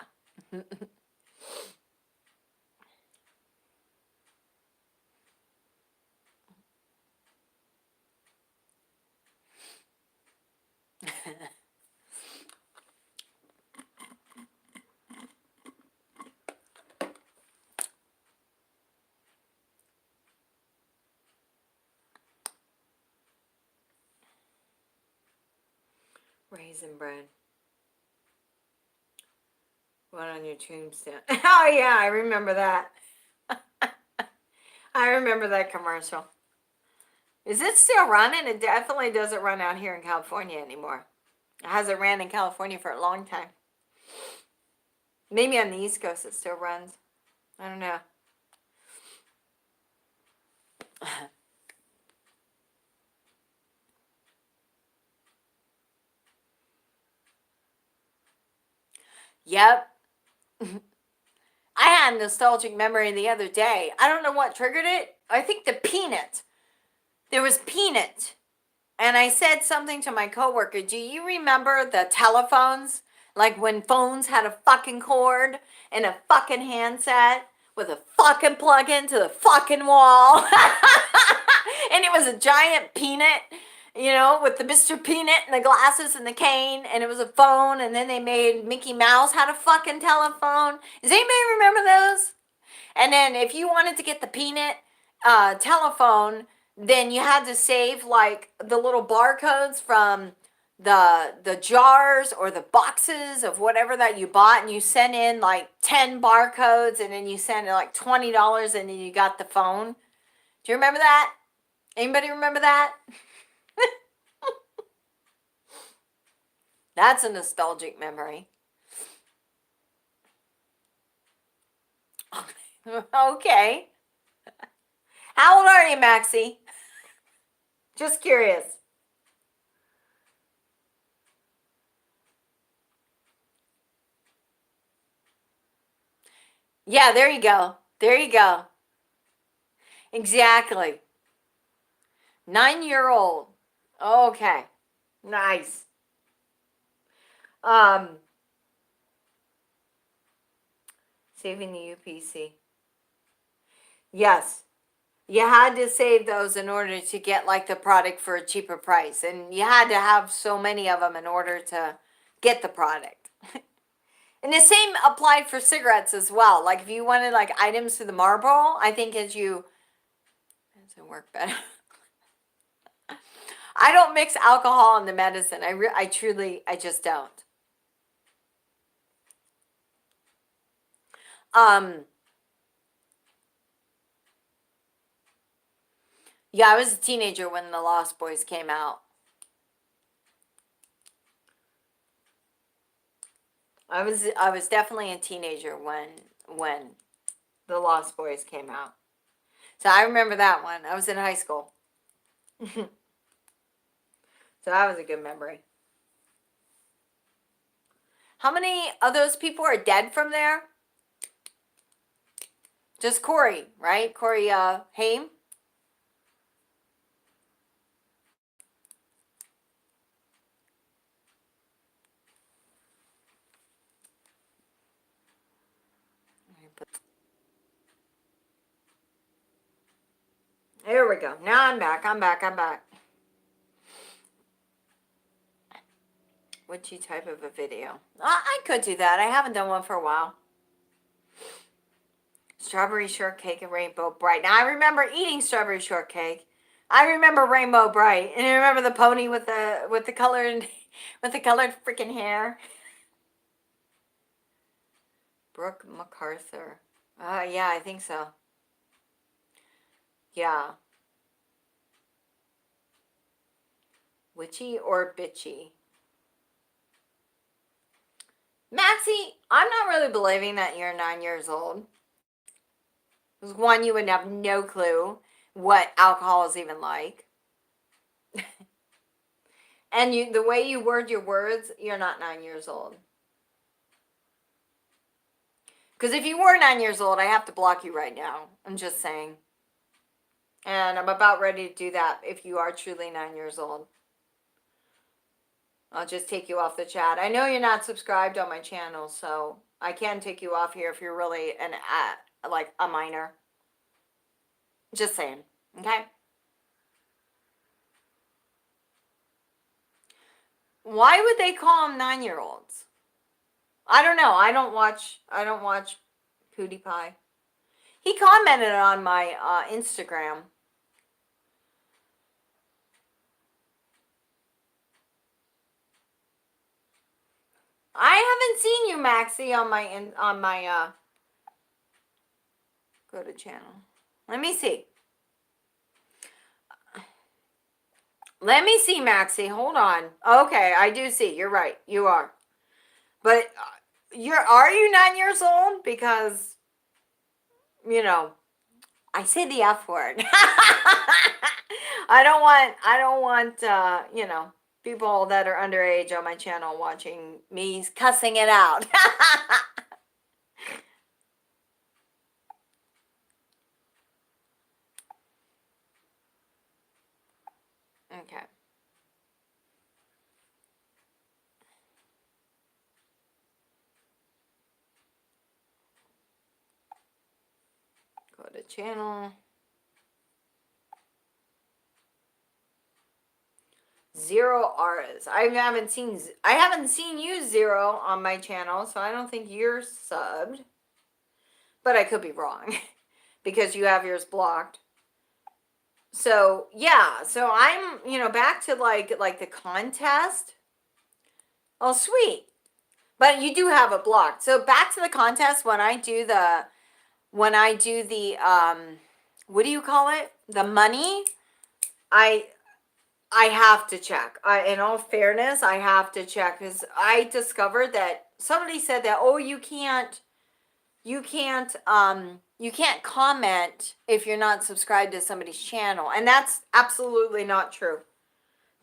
Raisin bread. What on your tombstone? Oh yeah, I remember that. I remember that commercial. Is it still running? It definitely doesn't run out here in California anymore. It hasn't ran in California for a long time. Maybe on the East Coast it still runs. I don't know. Yep. I had a nostalgic memory the other day. I don't know what triggered it. I think the peanut. There was peanut. And I said something to my coworker. Do you remember the telephones? Like when phones had a fucking cord and a fucking handset with a fucking plug into the fucking wall. And it was a giant peanut, you know, with the Mr. Peanut and the glasses and the cane. And it was a phone. And then they made Mickey Mouse had a fucking telephone. Does anybody remember those? And then if you wanted to get the peanut telephone, then you had to save like the little barcodes from the jars or the boxes of whatever that you bought, and you sent in like 10 barcodes, and then you sent in like $20, and then you got the phone. Do you remember that? Anybody remember that? That's a nostalgic memory. Okay. How old are you, Maxie? Just curious. Yeah, there you go. There you go. Exactly. 9-year-old. Okay. Nice. Um, saving the UPC. Yes. You had to save those in order to get like the product for a cheaper price. And you had to have so many of them in order to get the product. And the same applied for cigarettes as well. Like if you wanted like items to the Marlboro, I think as you, it doesn't work better. I don't mix alcohol in the medicine. I just don't. Um, yeah, I was a teenager when the Lost Boys came out. I was definitely a teenager when the Lost Boys came out. So I remember that one. I was in high school. So that was a good memory. How many of those people are dead from there? Just Corey, right? Corey Haim. There we go. Now I'm back. I'm back. Which type of a video? I could do that. I haven't done one for a while. Strawberry shortcake and rainbow bright. Now I remember eating strawberry shortcake. I remember rainbow bright, and I remember the pony with the colored freaking hair. Brooke MacArthur. Yeah, I think so. Yeah. Witchy or bitchy? Maxie, I'm not really believing that you're 9 years old. Because one, you would have no clue what alcohol is even like. And the way you word your words, you're not 9 years old. Because if you were 9 years old, I have to block you right now. I'm just saying. And I'm about ready to do that if you are truly 9 years old. I'll just take you off the chat. I know you're not subscribed on my channel, so I can take you off here if you're really like a minor. Just saying, okay? Why would they call them 9-year-olds? I don't know. I don't watch PewDiePie. He commented on my Instagram. I haven't seen you, Maxie, on my go to channel. Let me see. Let me see, Maxie. Hold on. Okay, I do see. You're right. You are. But are you 9 years old? Because, I say the F word. I don't want, people that are underage on my channel watching me cussing it out. Okay. Go to channel. Zero R's. I haven't seen you, Zero, on my channel, so I don't think you're subbed. But I could be wrong because you have yours blocked. So yeah, so I'm back to like the contest. Oh sweet, but you do have it blocked. So back to the contest when I do the what do you call it? The money. I have to check. In all fairness, I have to check because I discovered that somebody said that, oh, you can't comment if you're not subscribed to somebody's channel. And that's absolutely not true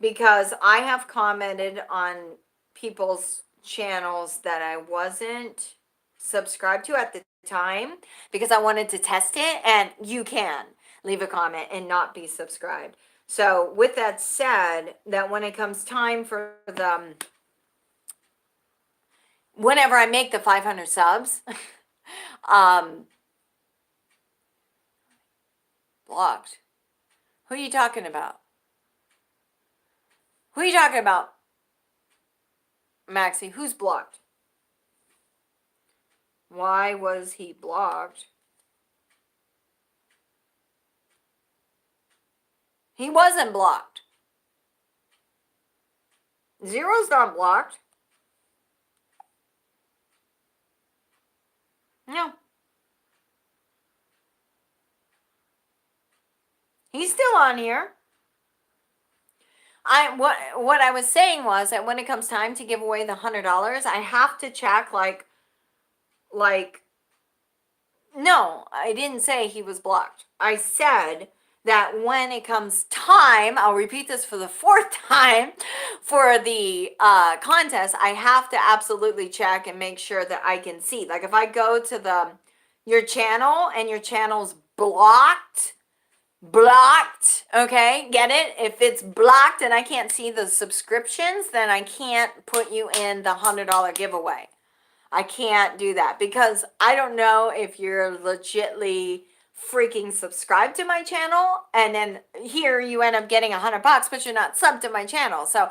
because I have commented on people's channels that I wasn't subscribed to at the time because I wanted to test it, and you can leave a comment and not be subscribed. So with that said, that when it comes time for whenever I make the 500 subs, blocked. Who are you talking about? Who are you talking about, Maxie? Who's blocked? Why was he blocked? He wasn't blocked. Zero's not blocked. No. He's still on here. What I was saying was that when it comes time to give away the $100, I have to check like No, I didn't say he was blocked. I said that when it comes time, I'll repeat this for the fourth time, for the contest, I have to absolutely check and make sure that I can see. Like if I go to your channel and your channel's blocked, okay, get it? If it's blocked and I can't see the subscriptions, then I can't put you in the $100 giveaway. I can't do that because I don't know if you're legitly freaking subscribed to my channel, and then here you end up getting $100, but you're not subbed to my channel. So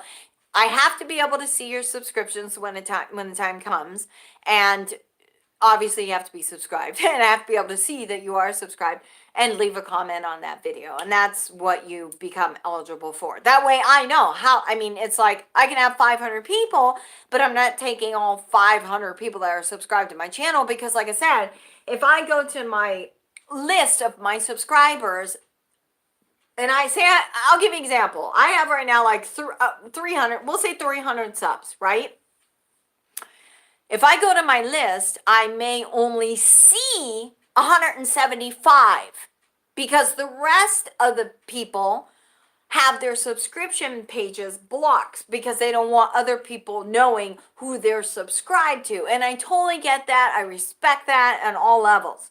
I have to be able to see your subscriptions when the time comes, and obviously you have to be subscribed, and I have to be able to see that you are subscribed and leave a comment on that video, and that's what you become eligible for. That way I know how. I mean, it's like I can have 500 people, but I'm not taking all 500 people that are subscribed to my channel, because like I said, if I go to my list of my subscribers and I say, I'll give you an example. I have right now like 300, we'll say 300 subs, right? If I go to my list, I may only see 175 because the rest of the people have their subscription pages blocked because they don't want other people knowing who they're subscribed to. And I totally get that. I respect that on all levels.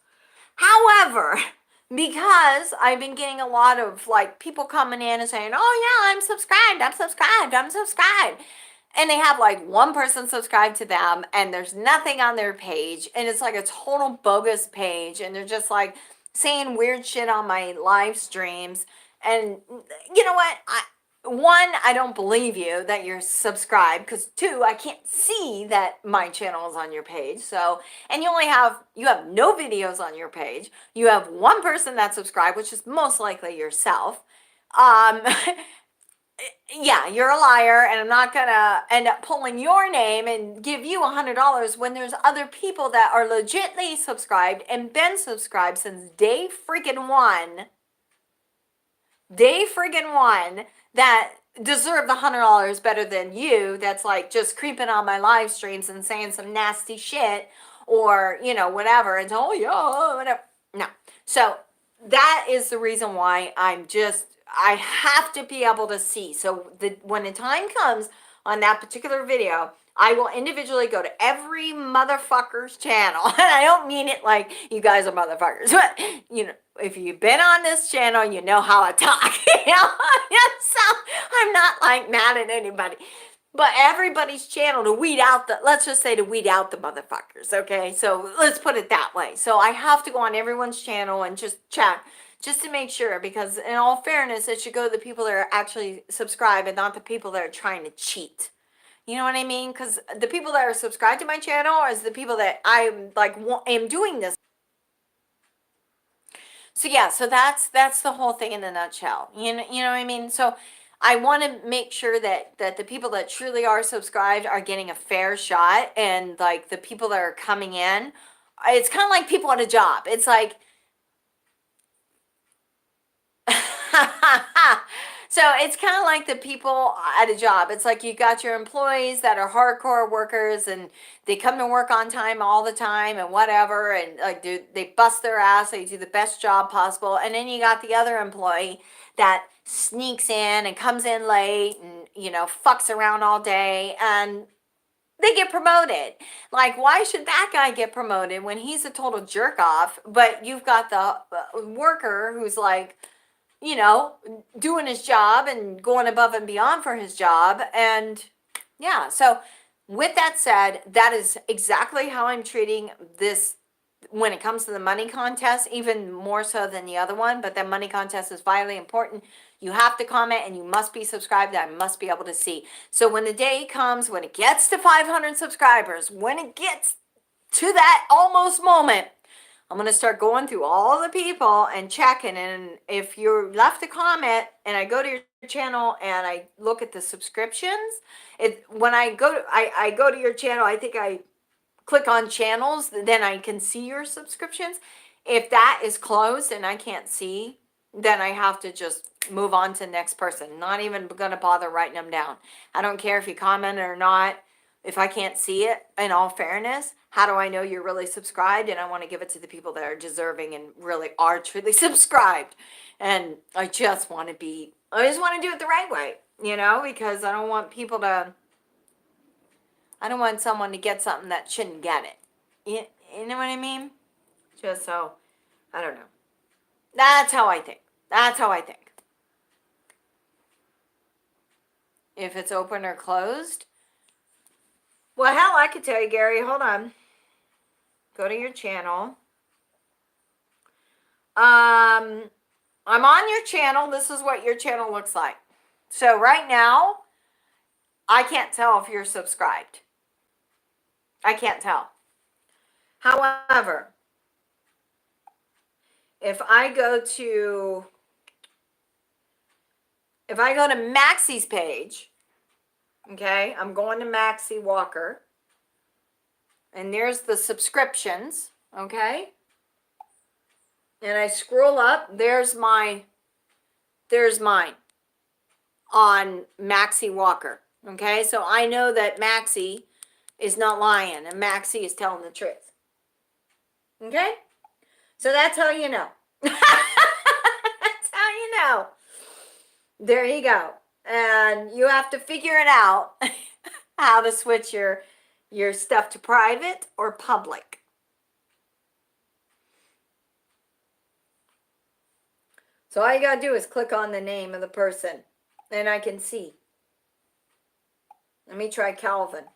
However, because I've been getting a lot of like people coming in and saying, oh yeah, I'm subscribed. And they have like one person subscribed to them and there's nothing on their page. And it's like a total bogus page. And they're just like saying weird shit on my live streams. And you know what? One, I don't believe you that you're subscribed, because two, I can't see that my channel is on your page. So, and you have no videos on your page. You have one person that's subscribed, which is most likely yourself. Yeah, you're a liar, and I'm not gonna end up pulling your name and give you $100 when there's other people that are legitly subscribed and been subscribed since day freaking one that deserve the $100 better than you, that's like just creeping on my live streams and saying some nasty shit, or you know, whatever, and oh yeah, whatever. No. So that is the reason why I have to be able to see. So when the time comes on that particular video, I will individually go to every motherfucker's channel. And I don't mean it like you guys are motherfuckers, but you know, if you've been on this channel, you know how I talk. You know? So I'm not like mad at anybody, but everybody's channel to weed out let's just say to weed out the motherfuckers. Okay. So let's put it that way. So I have to go on everyone's channel and just check, just to make sure, because in all fairness, it should go to the people that are actually subscribed and not the people that are trying to cheat. You know what I mean? Because the people that are subscribed to my channel is the people that I'm like am doing this. So yeah, so that's the whole thing in a nutshell. You know what I mean? So I want to make sure that the people that truly are subscribed are getting a fair shot, and like the people that are coming in, it's kind of like people at a job. It's like so it's kind of like the people at a job. It's like you got your employees that are hardcore workers and they come to work on time all the time and whatever, and like they bust their ass, they do the best job possible. And then you got the other employee that sneaks in and comes in late and, you know, fucks around all day, and they get promoted. Like, why should that guy get promoted when he's a total jerk off, but you've got the worker who's like, you know, doing his job and going above and beyond for his job. And yeah, so with that said, that is exactly how I'm treating this when it comes to the money contest, even more so than the other one. But that money contest is vitally important. You have to comment and you must be subscribed. I must be able to see. So when the day comes, when it gets to 500 subscribers, when it gets to that almost moment, I'm going to start going through all the people and checking. And if you left a comment and I go to your channel and I look at the subscriptions, when I go to your channel, I think I click on channels, then I can see your subscriptions. If that is closed and I can't see, then I have to just move on to the next person. Not even going to bother writing them down. I don't care if you commented or not. if I can't see it, in all fairness, how do I know you're really subscribed? And I want to give it to the people that are deserving and really are truly subscribed. And I just want to do it the right way, because I don't want I don't want someone to get something that shouldn't get it. You know what I mean? Just so, I don't know. That's how I think. That's how I think. If it's open or closed. Well, hell, I could tell you, Gary. Hold on. Go to your channel. I'm on your channel. This is what your channel looks like. So right now, I can't tell if you're subscribed. I can't tell. However, if I go to Maxie's page, okay, I'm going to Maxie Walker, and there's the subscriptions, okay, and I scroll up, there's mine on Maxie Walker, okay, so I know that Maxie is not lying, and Maxie is telling the truth, okay, so that's how you know. That's how you know. There you go. And you have to figure it out how to switch your stuff to private or public. So all you gotta do is click on the name of the person, and I can see. Let me try Calvin.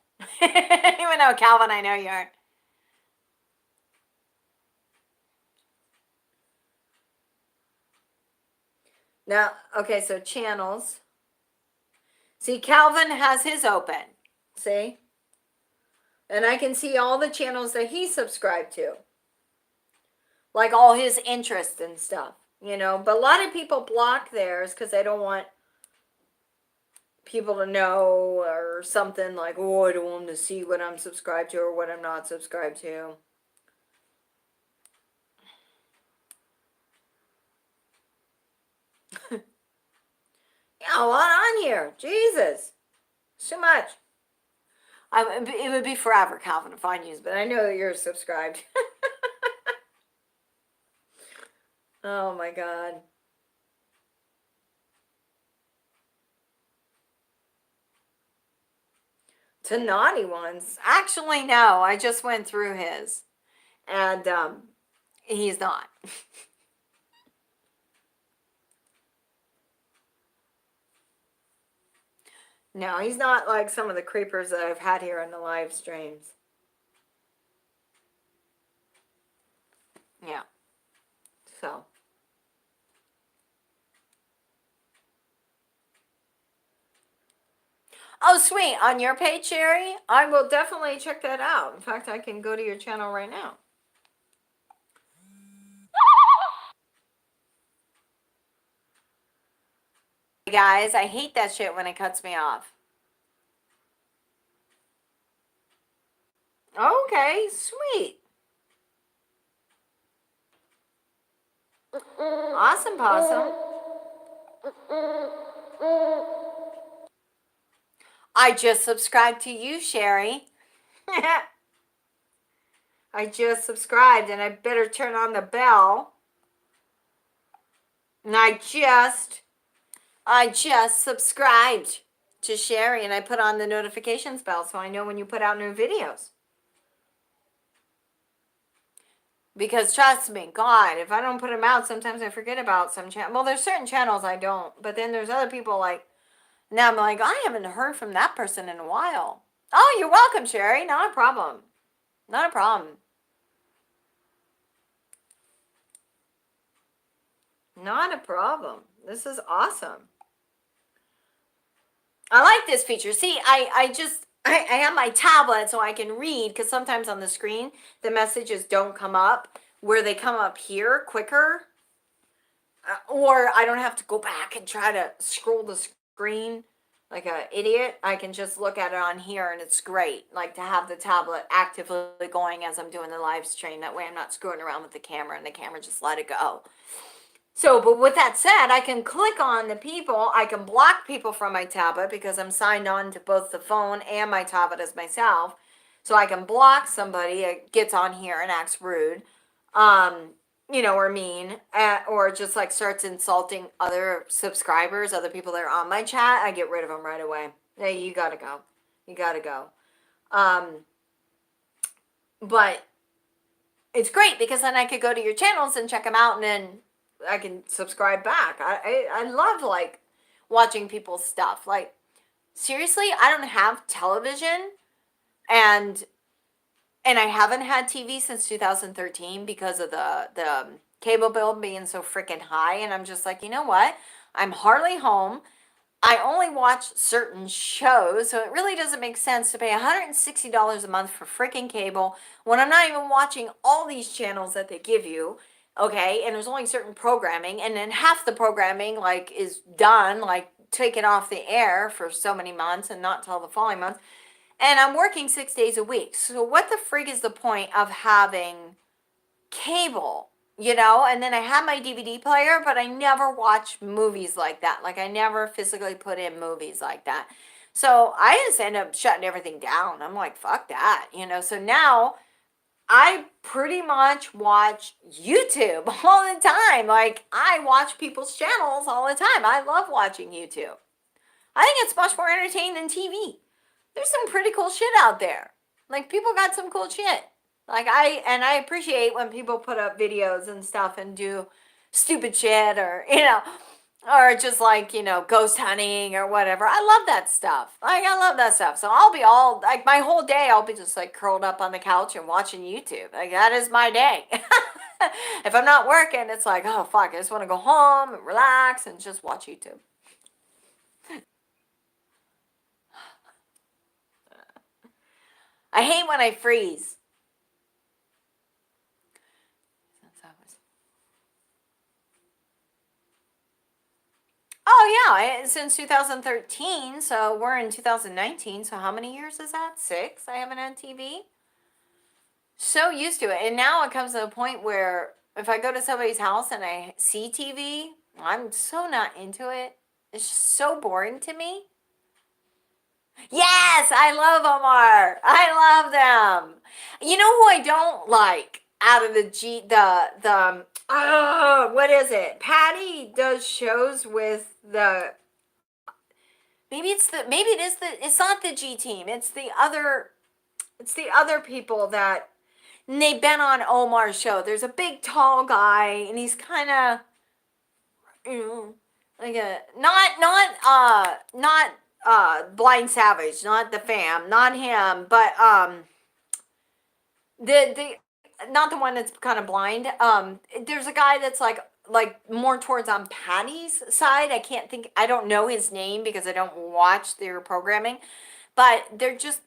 Even though Calvin, I know you aren't. Now, okay, so channels. See, Calvin has his open. See? And I can see all the channels that he's subscribed to. Like all his interests and stuff, But a lot of people block theirs because they don't want people to know or something like, oh, I don't want them to see what I'm subscribed to or what I'm not subscribed to. Yeah, a lot on here. Jesus. Too much. It would be forever, Calvin, if I use, but I know that you're subscribed. Oh my God. To naughty ones. Actually, no. I just went through his. And he's not. No, he's not like some of the creepers that I've had here in the live streams. Yeah. So. Oh, sweet. On your page, Sherry? I will definitely check that out. In fact, I can go to your channel right now. Guys, I hate that shit when it cuts me off. Okay, sweet. Awesome, Possum. I just subscribed to you, Sherry. I just subscribed, and I better turn on the bell. And I just subscribed to Sherry, and I put on the notifications bell so I know when you put out new videos. Because trust me, God, if I don't put them out, sometimes I forget about some channels. Well, there's certain channels I don't, but then there's other people like, now I'm like, I haven't heard from that person in a while. Oh, you're welcome, Sherry. Not a problem. Not a problem. Not a problem. This is awesome. I like this feature. See, I have my tablet so I can read, because sometimes on the screen the messages don't come up where they come up here quicker, or I don't have to go back and try to scroll the screen like an idiot. I can just look at it on here, and it's great, like to have the tablet actively going as I'm doing the live stream. That way I'm not screwing around with the camera, and the camera just let it go. So, but with that said, I can click on the people. I can block people from my tablet because I'm signed on to both the phone and my tablet as myself. So I can block somebody that gets on here and acts rude, or mean, or just like starts insulting other subscribers, other people that are on my chat. I get rid of them right away. Hey, you gotta go. You gotta go. But it's great because then I could go to your channels and check them out, and then I can subscribe back. I love like watching people's stuff. Like seriously, I don't have television, and I haven't had TV since 2013 because of the cable bill being so freaking high. And I'm just like, you know what? I'm hardly home. I only watch certain shows, so it really doesn't make sense to pay $160 a month for freaking cable when I'm not even watching all these channels that they give you, okay? And there's only certain programming, and then half the programming, like, is done, like, taken off the air for so many months and not till the following month. And I'm working 6 days a week, so what the frig is the point of having cable? And then I have my DVD player, but I never watch movies like that. Like I never physically put in movies like that. So I just end up shutting everything down. I'm like, fuck that, So now I pretty much watch YouTube all the time. Like I watch people's channels all the time. I love watching YouTube. I think it's much more entertaining than TV. There's some pretty cool shit out there. Like people got some cool shit. Like I appreciate when people put up videos and stuff and do stupid shit or just like, ghost hunting or whatever. I love that stuff. Like I love that stuff. So I'll be all like my whole day I'll be just like curled up on the couch and watching YouTube. Like that is my day. If I'm not working, it's like, oh fuck, I just want to go home and relax and just watch YouTube. I hate when I freeze. Oh yeah, since 2013, so we're in 2019, so how many years is that? 6 I haven't had TV. So used to it, and now it comes to a point where if I go to somebody's house and I see TV, I'm so not into it. It's just so boring to me. Yes, I love Omar. I love them. You know who I don't like out of what is it? Patty does shows with it's not the G team. It's the other people that and they've been on Omar's show. There's a big tall guy and he's kind of like a not Blind Savage, not the fam, not him, but the not the one that's kind of blind. There's a guy that's like more towards on Patty's side. I don't know his name because I don't watch their programming, but they're just.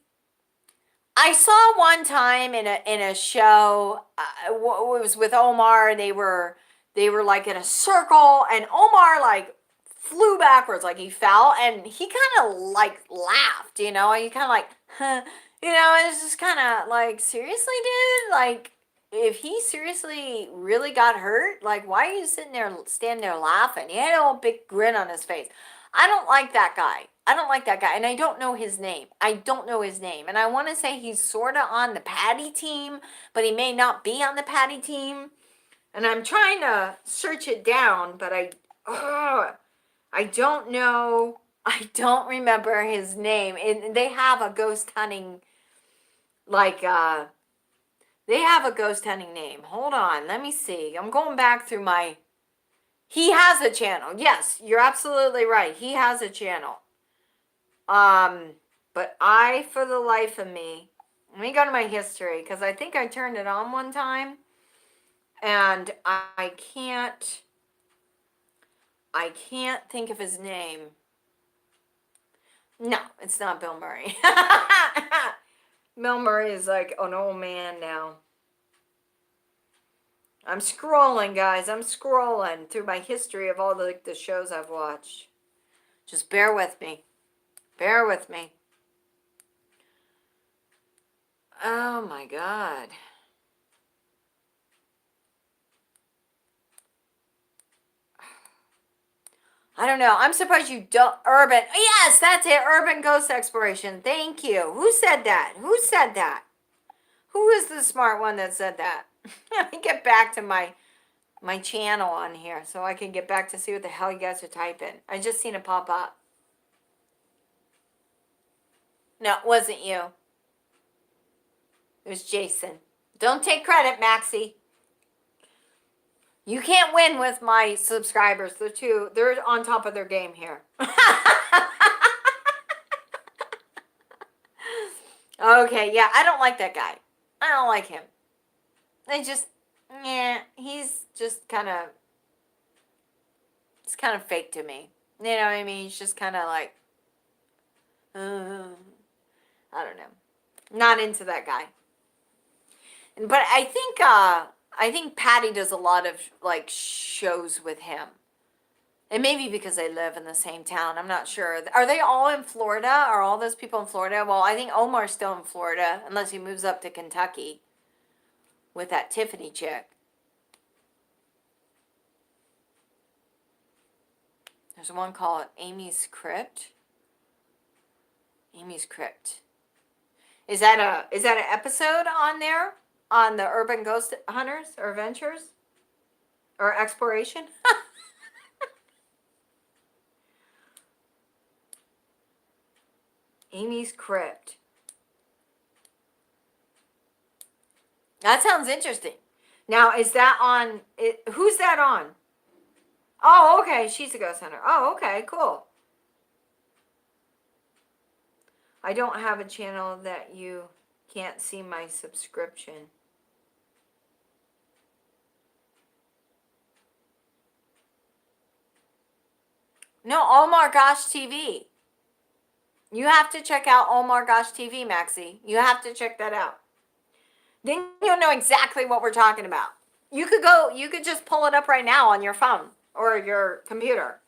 I saw one time in a show. It was with Omar. They were like in a circle, and Omar like flew backwards, like he fell, and he kind of like laughed. He kind of like, huh, it's just kind of like, seriously, dude, like. If he seriously really got hurt, like, why are you standing there laughing? He had a whole big grin on his face. I don't like that guy. And I don't know his name. And I want to say he's sort of on the Patty team, but he may not be on the Patty team. And I'm trying to search it down, but I don't know. I don't remember his name. And they have a ghost hunting, like, they have a ghost hunting name. Hold on. Let me see. I'm going back through he has a channel. Yes, you're absolutely right. He has a channel. But for the life of me, let me go to my history because I think I turned it on one time and I can't think of his name. No, it's not Bill Murray. Bill Murray is like an old man now. I'm scrolling, guys. I'm scrolling through my history of all the shows I've watched. Just bear with me. Bear with me. Oh my God. I don't know. I'm surprised you don't. Urban. Yes, that's it. Urban ghost exploration. Thank you. Who said that? Who said that? Who is the smart one that said that? Let me get back to my channel on here so I can get back to see what the hell you guys are typing. I just seen it pop up. No, it wasn't you. It was Jason. Don't take credit, Maxie. You can't win with my subscribers. They're on top of their game here. Okay, yeah, I don't like that guy. I don't like him. He's just it's kind of fake to me. You know what I mean? He's just kind of like, I don't know. Not into that guy. But I think Patty does a lot of like shows with him. And maybe because they live in the same town, I'm not sure. Are they all in Florida? Are all those people in Florida? Well, I think Omar's still in Florida, unless he moves up to Kentucky with that Tiffany chick. There's one called Amy's Crypt. Amy's Crypt. Is that an episode on there? On the Urban Ghost Hunters or Adventures? Or Exploration? Amy's Crypt. That sounds interesting. Now, is that on... who's that on? Oh, okay. She's a ghost hunter. Oh, okay. Cool. I don't have a channel that you can't see my subscription. No, Omar Gosh TV. You have to check out Omar Gosh TV, Maxie. You have to check that out. Then you'll know exactly what we're talking about. You could just pull it up right now on your phone or your computer.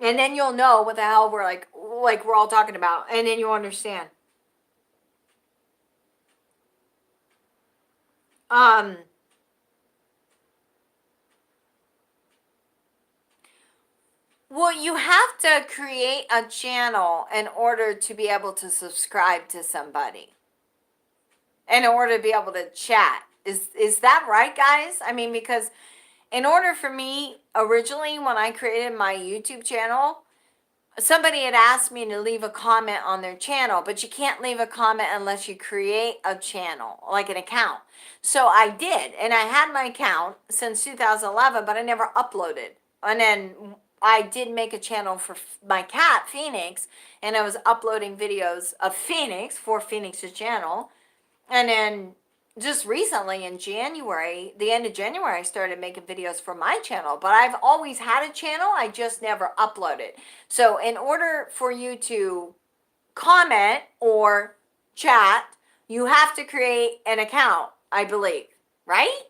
And then you'll know what the hell we're like we're all talking about. And then you'll understand. Well, you have to create a channel in order to be able to subscribe to somebody. In order to be able to chat. Is that right, guys? I mean, because in order for me, originally when I created my YouTube channel, somebody had asked me to leave a comment on their channel, but you can't leave a comment unless you create a channel, like an account. So I did, and I had my account since 2011, but I never uploaded. And then I did make a channel for my cat, Phoenix, and I was uploading videos of Phoenix for Phoenix's channel. And then just recently in January, the end of January, I started making videos for my channel. But I've always had a channel, I just never uploaded. So in order for you to comment or chat, you have to create an account, I believe, right?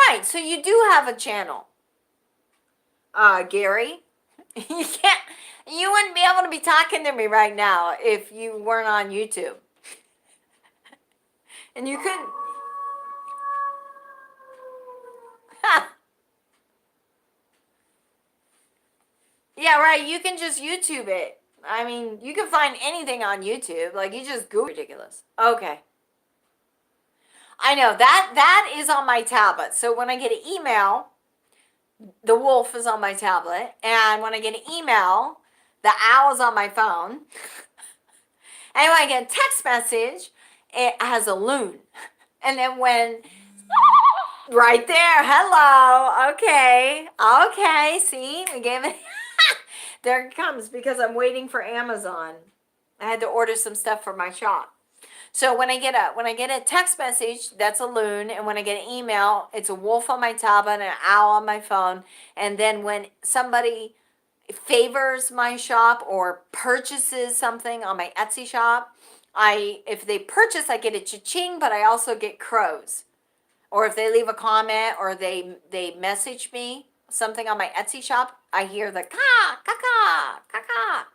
Right, so you do have a channel. Gary, you wouldn't be able to be talking to me right now if you weren't on YouTube. And you couldn't. Yeah, right. You can just YouTube it. I mean, you can find anything on YouTube. Like, you just Google. Ridiculous. Okay. I know. That is on my tablet. So when I get an email, the wolf is on my tablet. And when I get an email, the owl is on my phone. And when I get a text message, it has a loon. And then when... Right there. Hello. Okay. Okay. See, we gave it... There it comes because I'm waiting for Amazon. I had to order some stuff for my shop. So when I get a text message, that's a loon, and when I get an email, it's a wolf on my tablet and an owl on my phone. And then when somebody favors my shop or purchases something on my Etsy shop, if they purchase, I get a cha-ching, but I also get crows. Or if they leave a comment or they message me something on my Etsy shop, I hear the ka, ka, ka, ka, ka.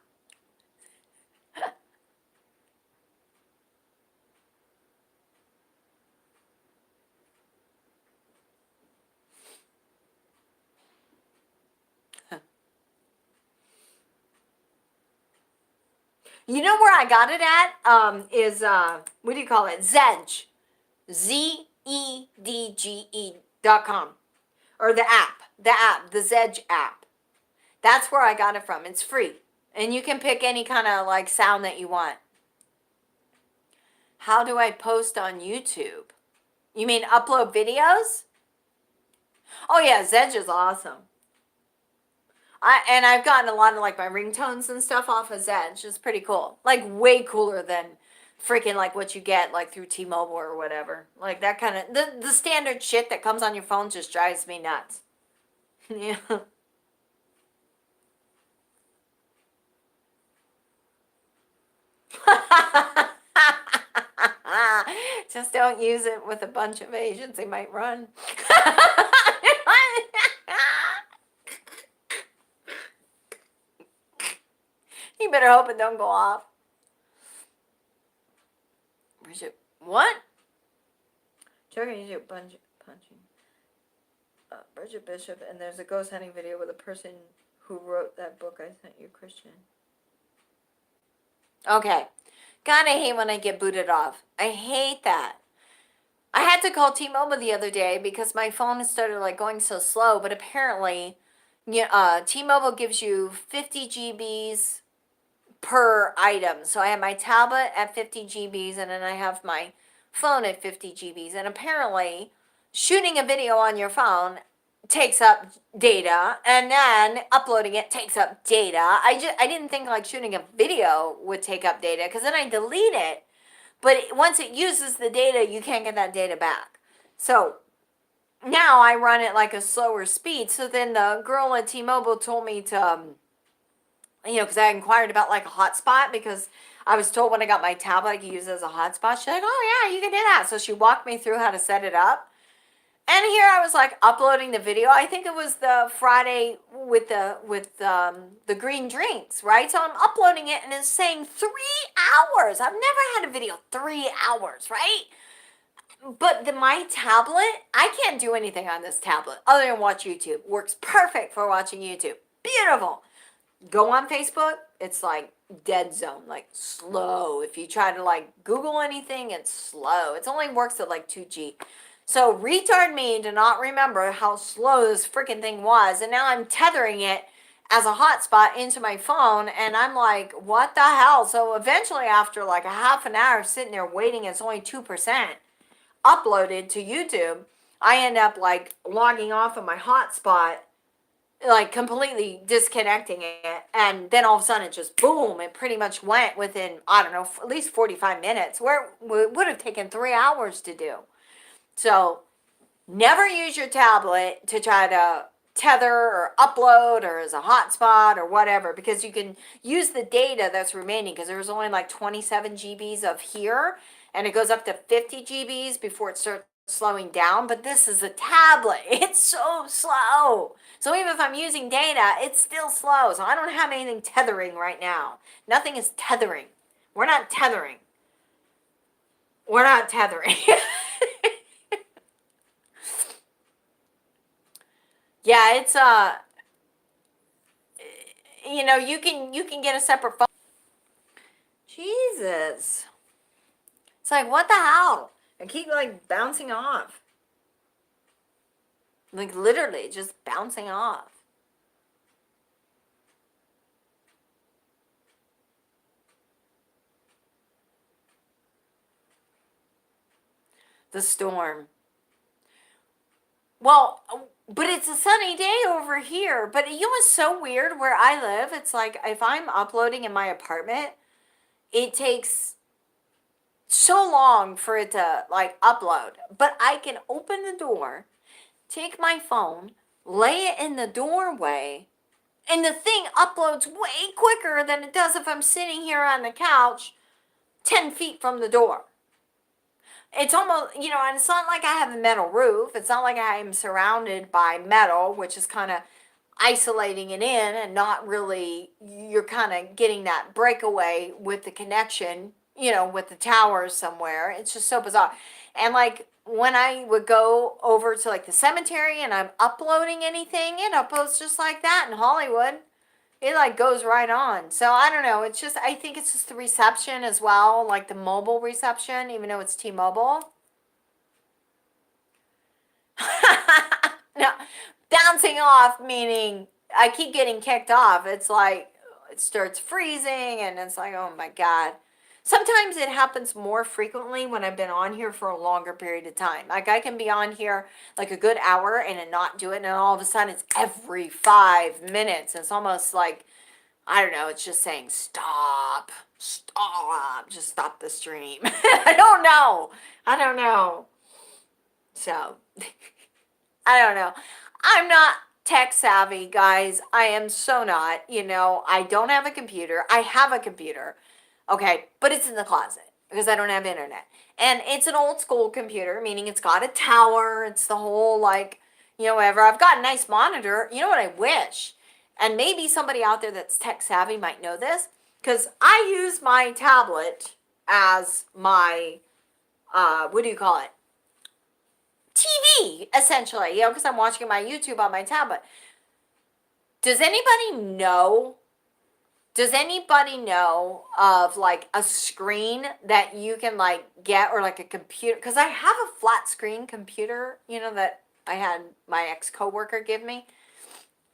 You know where I got it at? Is what do you call it? Zedge. ZEDGE.com. Or the app. The Zedge app. That's where I got it from. It's free. And you can pick any kind of like sound that you want. How do I post on YouTube? You mean upload videos? Oh yeah, Zedge is awesome. I've gotten a lot of like my ringtones and stuff off of Zedge. It's pretty cool. Like way cooler than freaking like what you get like through T-Mobile or whatever. Like that kind of the standard shit that comes on your phone just drives me nuts. Yeah. Just don't use it with a bunch of Asians. They might run. You better hope it don't go off. Bridget, what? Joking, you do punching. Bridget Bishop, and there's a ghost hunting video with a person who wrote that book I sent you, Christian. Okay. God, I hate when I get booted off. I hate that. I had to call T-Mobile the other day because my phone started like going so slow, but apparently T-Mobile gives you 50 GBs per item. So I have my tablet at 50 GBs and then I have my phone at 50 GBs. And apparently shooting a video on your phone takes up data, and then uploading it takes up data. I didn't think like shooting a video would take up data because then I delete it. But once it uses the data, you can't get that data back. So now I run it like a slower speed. So then the girl at T-Mobile told me to, because I inquired about like a hotspot because I was told when I got my tablet I could use it as a hotspot. She's like, oh yeah, you can do that. So she walked me through how to set it up. And here I was like uploading the video. I think it was the Friday with the green drinks, right? So I'm uploading it and it's saying 3 hours. I've never had a video 3 hours, right? But my tablet, I can't do anything on this tablet other than watch YouTube. Works perfect for watching YouTube. Beautiful. Go on Facebook, it's like dead zone, like slow. If you try to like Google anything, it's slow. It only works at like 2G. So retard me to not remember how slow this freaking thing was. And now I'm tethering it as a hotspot into my phone. And I'm like, what the hell? So eventually after like a half an hour of sitting there waiting, it's only 2% uploaded to YouTube. I end up like logging off of my hotspot, like completely disconnecting it. And then all of a sudden it just boom, it pretty much went within, I don't know, at least 45 minutes where it would have taken 3 hours to do. So never use your tablet to try to tether or upload or as a hotspot or whatever, because you can use the data that's remaining, because there's only like 27 GBs of here and it goes up to 50 GBs before it starts slowing down. But this is a tablet. It's so slow. So even if I'm using data, it's still slow. So I don't have anything tethering right now. Nothing is tethering. We're not tethering. We're not tethering. Yeah, it's you can get a separate phone. Jesus. It's like, what the hell? I keep like bouncing off. Like literally just bouncing off. The storm. Well, but it's a sunny day over here. But you know what's so weird where I live? It's like if I'm uploading in my apartment, it takes so long for it to like upload. But I can open the door, take my phone, lay it in the doorway, and the thing uploads way quicker than it does if I'm sitting here on the couch 10 feet from the door. It's almost, and it's not like I have a metal roof. It's not like I am surrounded by metal, which is kind of isolating it in and not really, you're kind of getting that breakaway with the connection, with the towers somewhere. It's just so bizarre. And like when I would go over to like the cemetery and I'm uploading anything, it uploads just like that in Hollywood. It like goes right on. So I don't know. It's just, I think it's just the reception as well, like the mobile reception, even though it's T-Mobile. No, bouncing off meaning I keep getting kicked off. It's like it starts freezing and it's like, oh my God. Sometimes it happens more frequently when I've been on here for a longer period of time. Like I can be on here like a good hour and then not do it, and then all of a sudden it's every 5 minutes. It's almost like, I don't know, it's just saying stop, stop, just stop the stream. I don't know. I don't know. So I don't know. I'm not tech savvy, guys. I am so not. I don't have a computer. I have a computer, okay, but it's in the closet because I don't have internet. And it's an old school computer, meaning it's got a tower. It's the whole, like, whatever. I've got a nice monitor. You know what I wish? And maybe somebody out there that's tech savvy might know this, because I use my tablet as my, what do you call it? TV, essentially, because I'm watching my YouTube on my tablet. Does anybody know of like a screen that you can like get, or like a computer? Because I have a flat screen computer, that I had my ex-coworker give me.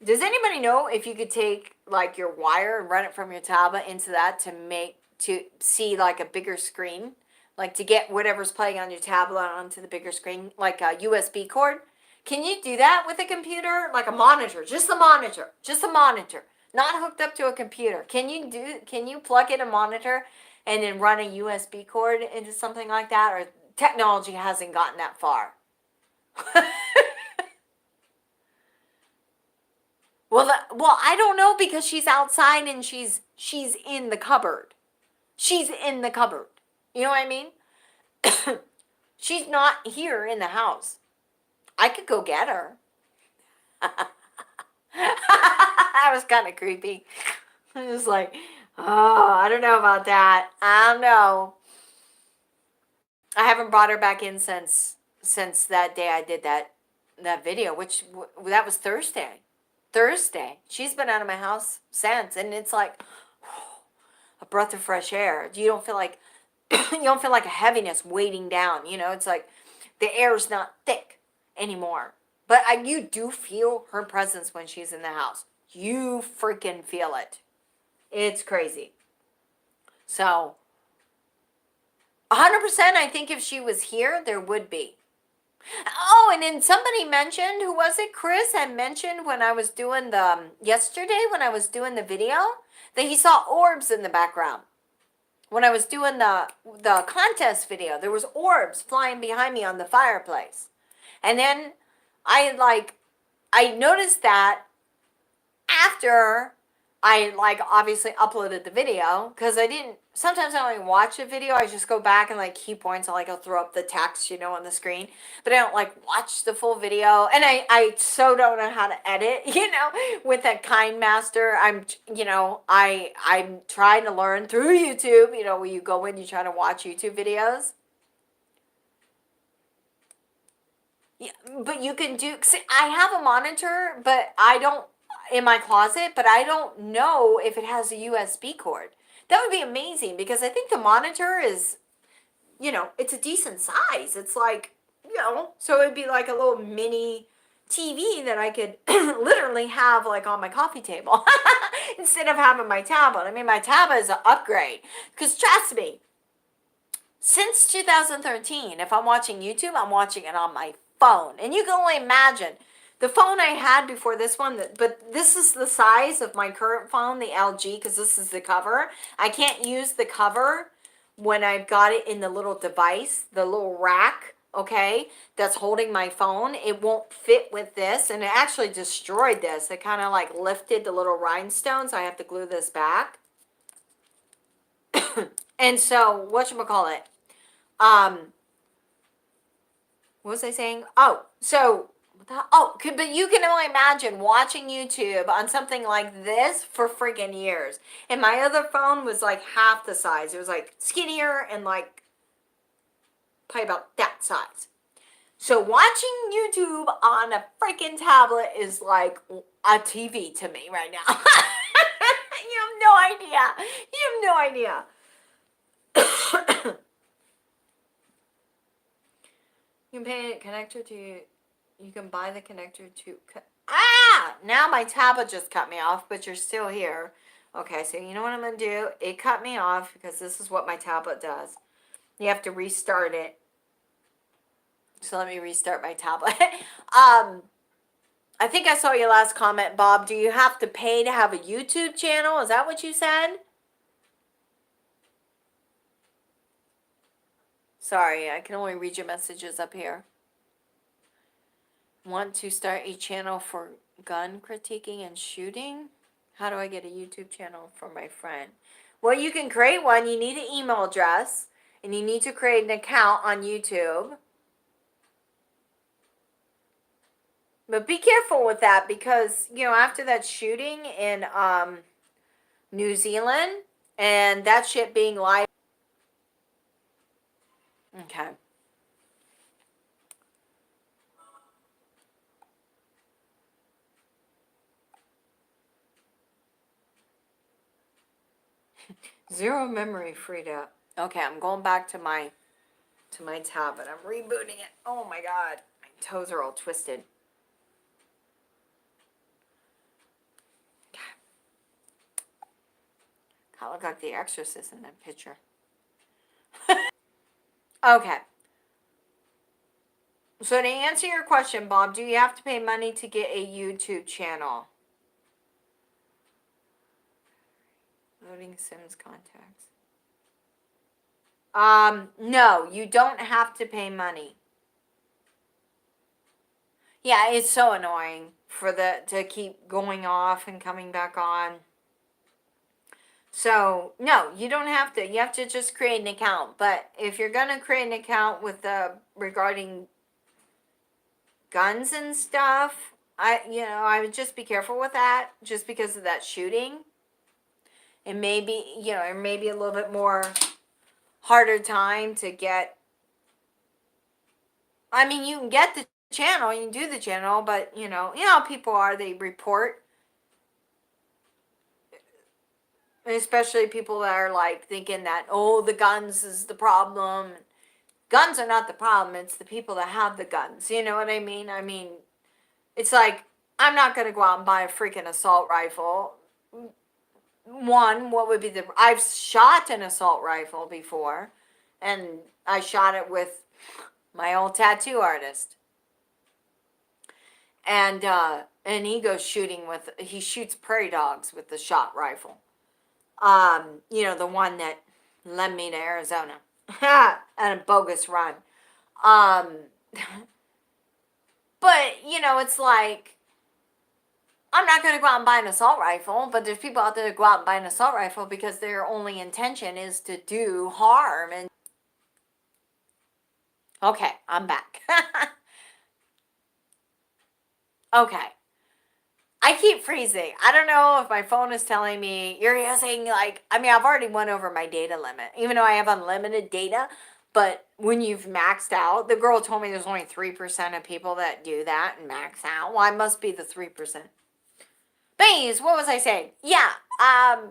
Does anybody know if you could take like your wire and run it from your tablet into that to see like a bigger screen? Like to get whatever's playing on your tablet onto the bigger screen, like a USB cord. Can you do that with a computer? Like a monitor, just a monitor, not hooked up to a computer. Can you plug in a monitor and then run a USB cord into something like that? Or technology hasn't gotten that far? Well, I don't know, because she's outside and she's in the cupboard. She's in the cupboard. You know what I mean? She's not here in the house. I could go get her. That was kind of creepy. I was like, oh, I don't know about that. I don't know. I haven't brought her back in since that day I did that video, which that was Thursday. She's been out of my house since, and it's like a breath of fresh air. You don't feel like a heaviness weighting down. It's like the air's not thick anymore. But you do feel her presence when she's in the house. You freaking feel it. It's crazy. So 100%, I think if she was here, there would be. Oh, and then somebody mentioned, who was it? Chris had mentioned when I was doing yesterday when I was doing the video, that he saw orbs in the background. When I was doing the contest video, there was orbs flying behind me on the fireplace. And then I noticed that after I obviously uploaded the video, because sometimes I don't even watch a video. I just go back and key points. I'll throw up the text, on the screen, but I don't watch the full video. And I so don't know how to edit, with that Kind Master. I'm trying to learn through YouTube, where you go in, you try to watch YouTube videos. Yeah, but you can I have a monitor, but in my closet, but I don't know if it has a USB cord. That would be amazing, because I think the monitor is, it's a decent size. It's so it'd be like a little mini TV that I could literally have on my coffee table instead of having my tablet. I mean, my tablet is an upgrade, because trust me, since 2013, if I'm watching YouTube, I'm watching it on my phone. And you can only imagine the phone I had before this one, but this is the size of my current phone, the LG, because this is the cover. I can't use the cover when I've got it in the little device, the little rack, okay, that's holding my phone. It won't fit with this, and it actually destroyed this. It kind of lifted the little rhinestones. So I have to glue this back. And so, whatchamacallit? What was I saying? Oh, so, but you can only imagine watching YouTube on something like this for freaking years. And my other phone was half the size. It was skinnier and probably about that size. So watching YouTube on a freaking tablet is like a TV to me right now. idea. You have no idea. You can pay a connector to, you can buy the connector to, now my tablet just cut me off, but you're still here. Okay, so you know what I'm going to do? It cut me off because this is what my tablet does. You have to restart it. So let me restart my tablet. I think I saw your last comment, Bob. Do you have to pay to have a YouTube channel? Is that what you said? Sorry, I can only read your messages up here. Want to start a channel for gun critiquing and shooting? How do I get a YouTube channel for my friend? Well, you can create one. You need an email address, and you need to create an account on YouTube. But be careful with that because, you know, after that shooting in New Zealand and that shit being live. Okay. Zero memory freed up. Okay, I'm going back to my tablet. I'm rebooting it. Oh my god. My toes are all twisted. I look like the Exorcist in that picture. Okay. So to answer your question, Bob, do you have to pay money to get a YouTube channel? Loading Sims contacts. No, you don't have to pay money. Yeah, it's so annoying for to keep going off and coming back on. So, no, you don't have to. You have to just create an account. But if you're going to create an account with regarding guns and stuff, I would just be careful with that just because of that shooting. And maybe, it may be a little bit more harder time to get. I mean, you can get the channel, you can do the channel, but you know how people are, they report. Especially people that are like thinking that, oh, the guns is the problem. Guns are not the problem, it's the people that have the guns. You know what I mean? I mean, it's like, I'm not going to go out and buy a freaking assault rifle. One, what would be I've shot an assault rifle before, and I shot it with my old tattoo artist. And he goes he shoots prairie dogs with the shot rifle. The one that led me to Arizona. And a bogus run. But, it's like, I'm not going to go out and buy an assault rifle, but there's people out there that go out and buy an assault rifle because their only intention is to do harm. And okay, I'm back. Okay. I keep freezing. I don't know if my phone is telling me you're using I've already went over my data limit, even though I have unlimited data. But when you've maxed out, the girl told me there's only 3% of people that do that and max out. Well, I must be the 3%. Bays, what was I saying? Yeah, I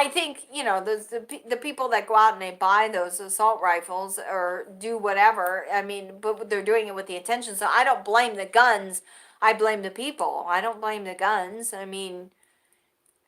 think, the people that go out and they buy those assault rifles or do whatever, I mean, but they're doing it with the intention. So I don't blame the guns. I blame the people. I don't blame the guns. I mean,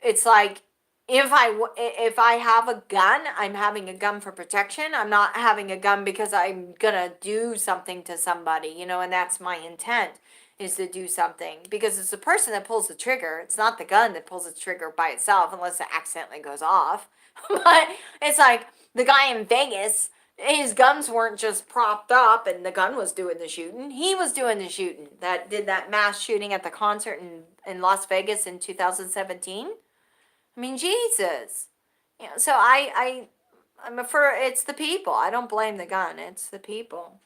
it's like, if I have a gun, I'm having a gun for protection. I'm not having a gun because I'm gonna do something to somebody, and that's my intent, is to do something. Because it's the person that pulls the trigger. It's not the gun that pulls the trigger by itself unless it accidentally goes off. But it's like the guy in Vegas, his guns weren't just propped up and the gun was doing the shooting. He was doing the shooting. That did that mass shooting at the concert in Las Vegas in 2017. I mean, Jesus. So I'm it's the people. I don't blame the gun. It's the people.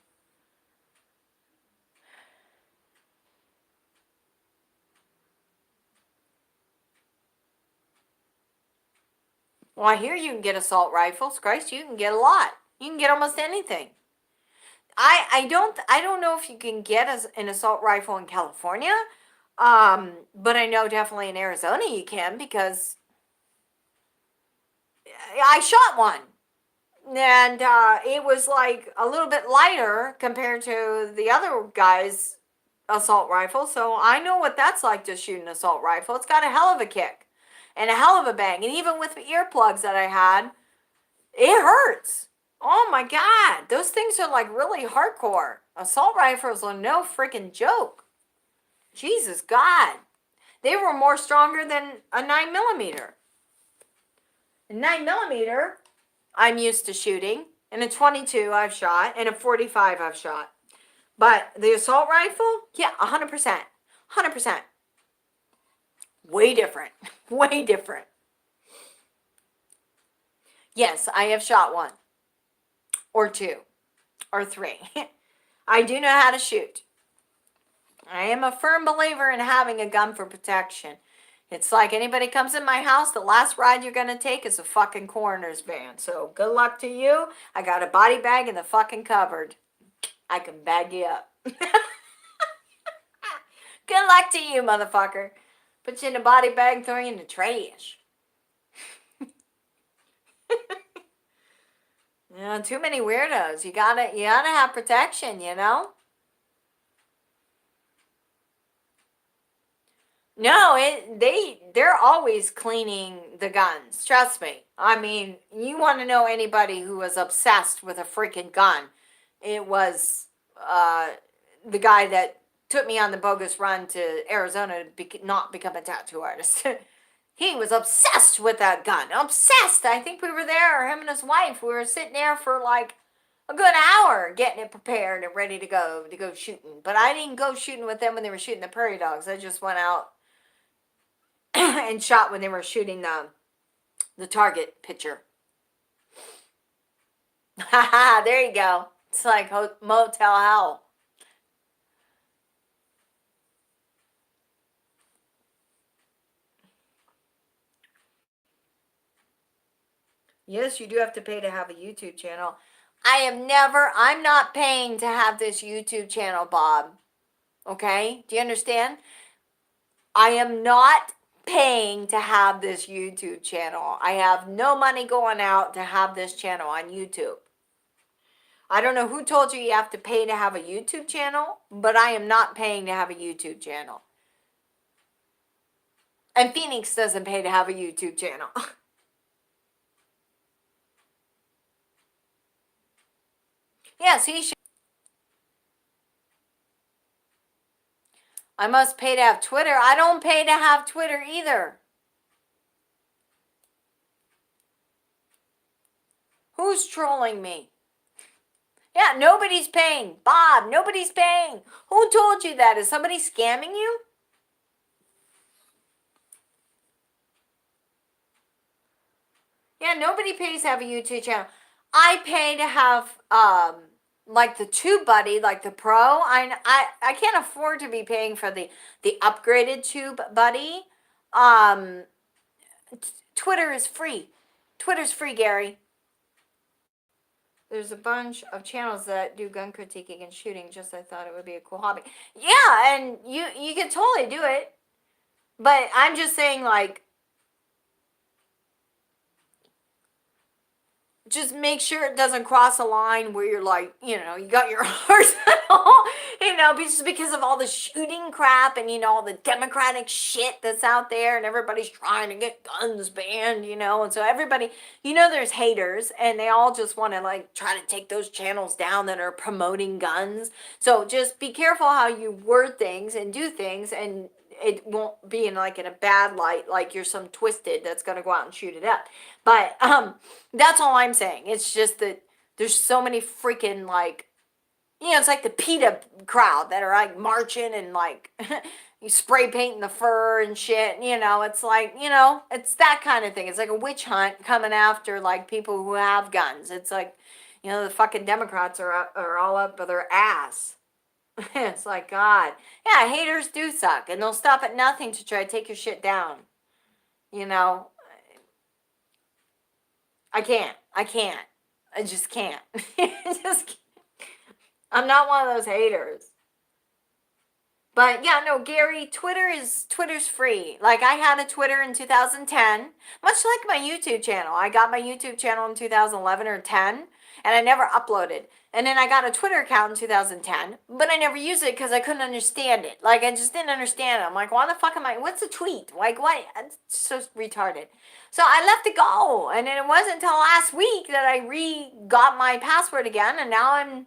Well, I hear you can get assault rifles. Christ, you can get a lot. You can get almost anything. I don't know if you can get an assault rifle in California. But I know definitely in Arizona you can, because I shot one. And it was like a little bit lighter compared to the other guy's assault rifle. So I know what that's like to shoot an assault rifle. It's got a hell of a kick and a hell of a bang. And even with the earplugs that I had, it hurts. Oh my God. Those things are like really hardcore. Assault rifles are no freaking joke. Jesus God. They were more stronger than a 9mm. A 9mm, I'm used to shooting. And a 22 I've shot. And a 45 I've shot. But the assault rifle, yeah, 100%. 100%. Way different. Way different. Yes, I have shot one. Or two. Or three. I do know how to shoot. I am a firm believer in having a gun for protection. It's like anybody comes in my house, the last ride you're going to take is a fucking coroner's van. So good luck to you. I got a body bag in the fucking cupboard. I can bag you up. Good luck to you, motherfucker. Put you in a body bag, throw you in the trash. You know, too many weirdos. You gotta have protection, you know? No, they're always cleaning the guns. Trust me. I mean, you want to know anybody who was obsessed with a freaking gun? It was the guy that took me on the bogus run to Arizona to not become a tattoo artist. He was obsessed with that gun. Obsessed. I think we were there, him and his wife. We were sitting there for like a good hour getting it prepared and ready to go shooting. But I didn't go shooting with them when they were shooting the prairie dogs. I just went out and shot when they were shooting the target picture. Haha, there you go. It's like Motel Hell. Yes, you do have to pay to have a YouTube channel. I'm not paying to have this YouTube channel, Bob. Okay? Do you understand? I am not paying to have this YouTube channel. I have no money going out to have this channel on YouTube. I don't know who told you have to pay to have a YouTube channel, but I am not paying to have a YouTube channel. And Phoenix doesn't pay to have a YouTube channel. Yes, he should. I must pay to have Twitter. I don't pay to have Twitter either. Who's trolling me? Yeah, nobody's paying. Bob, nobody's paying. Who told you that? Is somebody scamming you? Yeah, nobody pays to have a YouTube channel. I pay to have like the TubeBuddy, like the Pro. I can't afford to be paying for the upgraded TubeBuddy. Twitter is free. Twitter's free, Gary. There's a bunch of channels that do gun critiquing and shooting. Just I thought it would be a cool hobby. Yeah, and you can totally do it. But I'm just saying, like, just make sure it doesn't cross a line where you're like, you know, you got your arsenal, you know, just because of all the shooting crap and, you know, all the democratic shit that's out there and everybody's trying to get guns banned, you know, and so everybody, you know, there's haters and they all just want to like try to take those channels down that are promoting guns. So just be careful how you word things and do things, and it won't be in a bad light, like you're some twisted that's going to go out and shoot it up. But that's all I'm saying. It's just that there's so many freaking, like, you know, it's like the PETA crowd that are like marching and like you spray painting the fur and shit. You know, it's like, you know, it's that kind of thing. It's like a witch hunt coming after like people who have guns. It's like, you know, the fucking Democrats are all up their ass. It's like, God. Yeah, haters do suck, and they'll stop at nothing to try to take your shit down. You know, I can't. I just can't. I'm not one of those haters. But yeah, no, Gary, Twitter's free. Like I had a Twitter in 2010, much like my YouTube channel. I got my YouTube channel in 2011 or 10, and I never uploaded. And then I got a Twitter account in 2010, but I never used it because I couldn't understand it. Like I just didn't understand it. I'm like, why the fuck am I? What's a tweet? Like what? It's so retarded. So I left it go, and then it wasn't until last week that I got my password again, and now I'm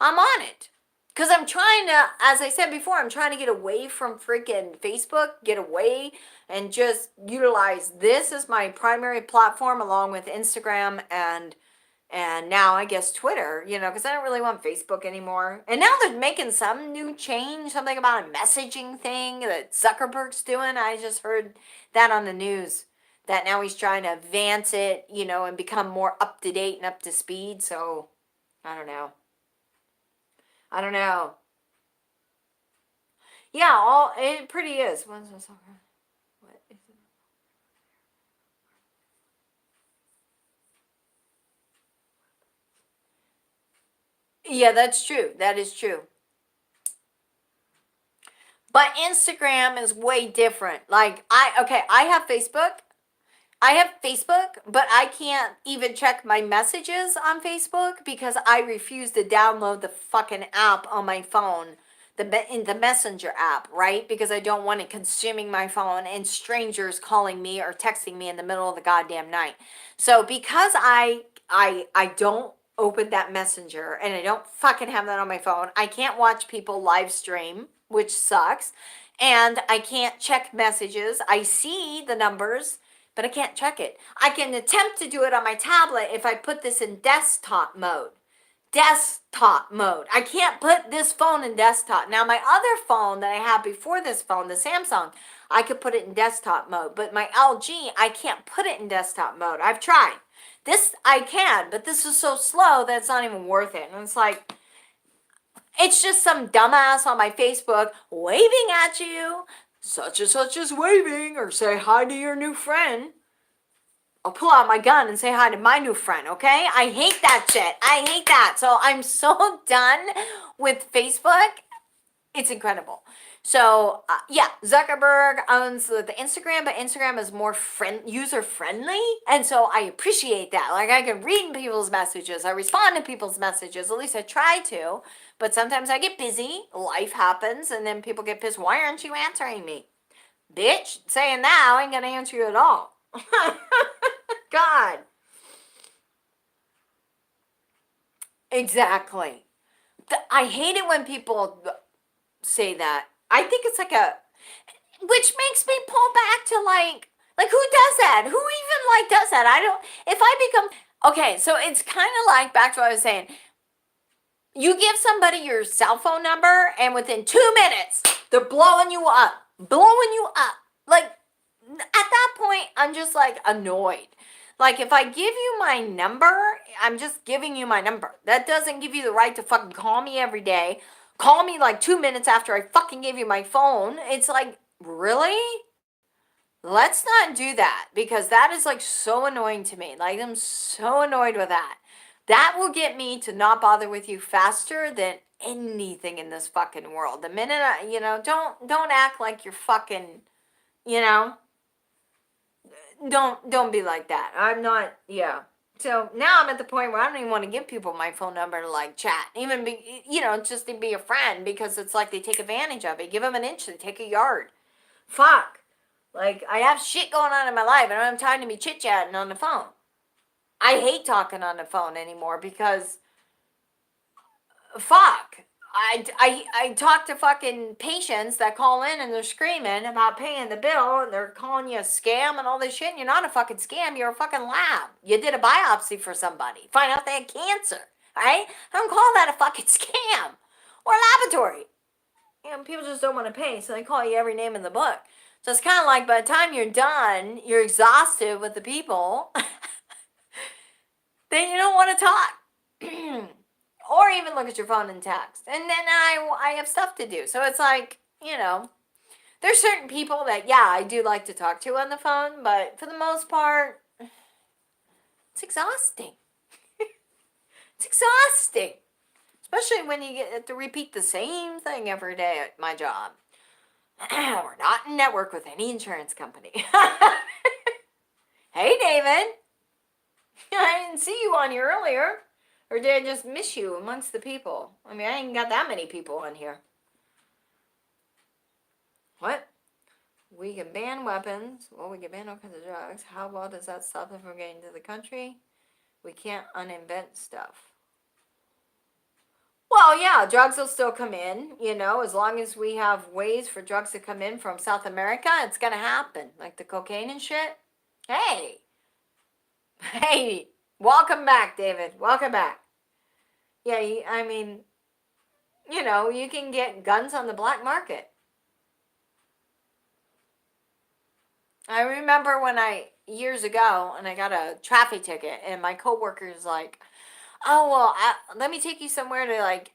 on it. Because I'm trying to, as I said before, I'm trying to get away from freaking Facebook, get away and just utilize this as my primary platform along with Instagram and now I guess Twitter, because I don't really want Facebook anymore. And now they're making some new change, something about a messaging thing that Zuckerberg's doing. I just heard that on the news, that now he's trying to advance it, and become more up to date and up to speed. So, I don't know. I don't know. Yeah, it pretty is. What is it? Yeah, that's true. That is true. But Instagram is way different. Like I have Facebook. I have Facebook, but I can't even check my messages on Facebook because I refuse to download the fucking app on my phone, in the Messenger app, right? Because I don't want it consuming my phone and strangers calling me or texting me in the middle of the goddamn night. So because I don't open that Messenger and I don't fucking have that on my phone, I can't watch people live stream, which sucks, and I can't check messages. I see the numbers, but I can't check it. I can attempt to do it on my tablet if I put this in desktop mode. Desktop mode. I can't put this phone in desktop. Now, my other phone that I had before this phone, the Samsung, I could put it in desktop mode. But my LG, I can't put it in desktop mode. I've tried. This, I can, but this is so slow that it's not even worth it. And it's like, it's just some dumbass on my Facebook waving at you. Such and such is waving, or say hi to your new friend. I'll pull out my gun and say hi to my new friend, okay? I hate that shit. I hate that. So I'm so done with Facebook. It's incredible. So, yeah, Zuckerberg owns the Instagram, but Instagram is more user-friendly. And so I appreciate that. Like, I can read people's messages. I respond to people's messages. At least I try to. But sometimes I get busy. Life happens. And then people get pissed. Why aren't you answering me? Bitch, saying that, I ain't going to answer you at all. God. Exactly. I hate it when people say that. I think it's like which makes me pull back to like who does that? Who even does that? If I become, okay, so it's kind of like back to what I was saying. You give somebody your cell phone number and within 2 minutes, they're blowing you up. Like, at that point, I'm just like annoyed. Like, if I give you my number, I'm just giving you my number. That doesn't give you the right to fucking call me every day. Call me like 2 minutes after I fucking gave you my phone. It's like, really? Let's not do that, because that is like so annoying to me. Like, I'm so annoyed with that. That will get me to not bother with you faster than anything in this fucking world. The minute don't act like you're fucking, you know, don't be like that. I'm not, yeah. So now I'm at the point where I don't even want to give people my phone number to like chat, even be, just to be a friend, because it's like they take advantage of it. Give them an inch, they take a yard. Fuck. Like, I have shit going on in my life. I don't have time to be chit-chatting on the phone. I hate talking on the phone anymore because, fuck. I talk to fucking patients that call in and they're screaming about paying the bill and they're calling you a scam and all this shit. And you're not a fucking scam. You're a fucking lab. You did a biopsy for somebody. Find out they had cancer. All right? I don't call that a fucking scam or laboratory. People just don't want to pay, so they call you every name in the book. So it's kind of like by the time you're done, you're exhausted with the people, then you don't want to talk. Or even look at your phone and text. And then I have stuff to do. So it's like, there's certain people that, yeah, I do like to talk to on the phone, but for the most part, it's exhausting. It's exhausting. Especially when you get to repeat the same thing every day at my job. We're not in network with any insurance company. Hey, David. I didn't see you on here earlier. Or did I just miss you amongst the people? I mean, I ain't got that many people on here. What? We can ban weapons. Well, we can ban all kinds of drugs. How well does that stop them from getting to the country? We can't uninvent stuff. Well, yeah, drugs will still come in, as long as we have ways for drugs to come in from South America, it's going to happen. Like the cocaine and shit. Hey. Hey. Welcome back, David. Welcome back. Yeah, I mean, you can get guns on the black market. I remember years ago, and I got a traffic ticket, and my coworker's like, oh, well, let me take you somewhere to, like,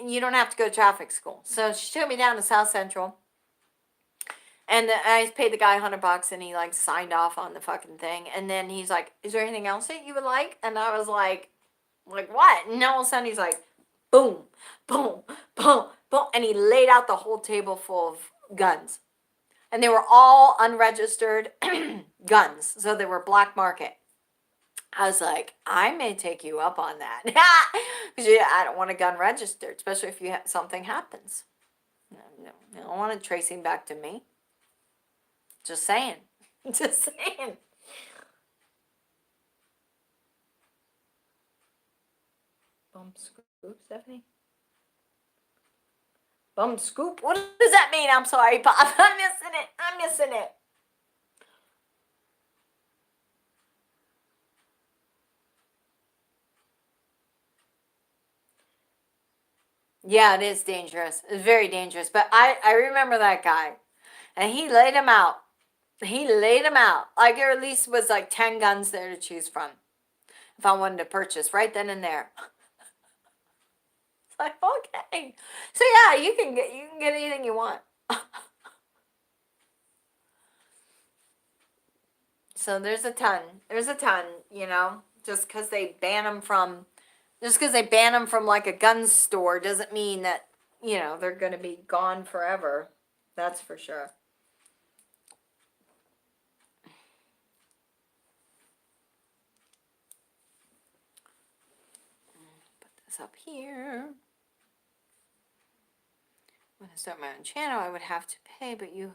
you don't have to go to traffic school. So she took me down to South Central, and I paid the guy $100, and he, like, signed off on the fucking thing. And then he's like, is there anything else that you would like? And I was like what? And all of a sudden he's like, boom, boom, boom, boom. And he laid out the whole table full of guns. And they were all unregistered guns. So they were black market. I was like, I may take you up on that. Because I don't want a gun registered, especially if something happens. I don't want it tracing back to me. Just saying. Just saying. Bum scoop, Stephanie? Bum scoop? What does that mean? I'm sorry, Pop. I'm missing it. Yeah, it is dangerous. It's very dangerous. But I remember that guy. And he laid him out. Like there at least was like 10 guns there to choose from. If I wanted to purchase right then and there. It's like, okay. So yeah, you can get anything you want. So there's a ton, just because they ban them from like a gun store doesn't mean that, they're going to be gone forever. That's for sure. Put this up here. When I start my own channel, I would have to pay, but you...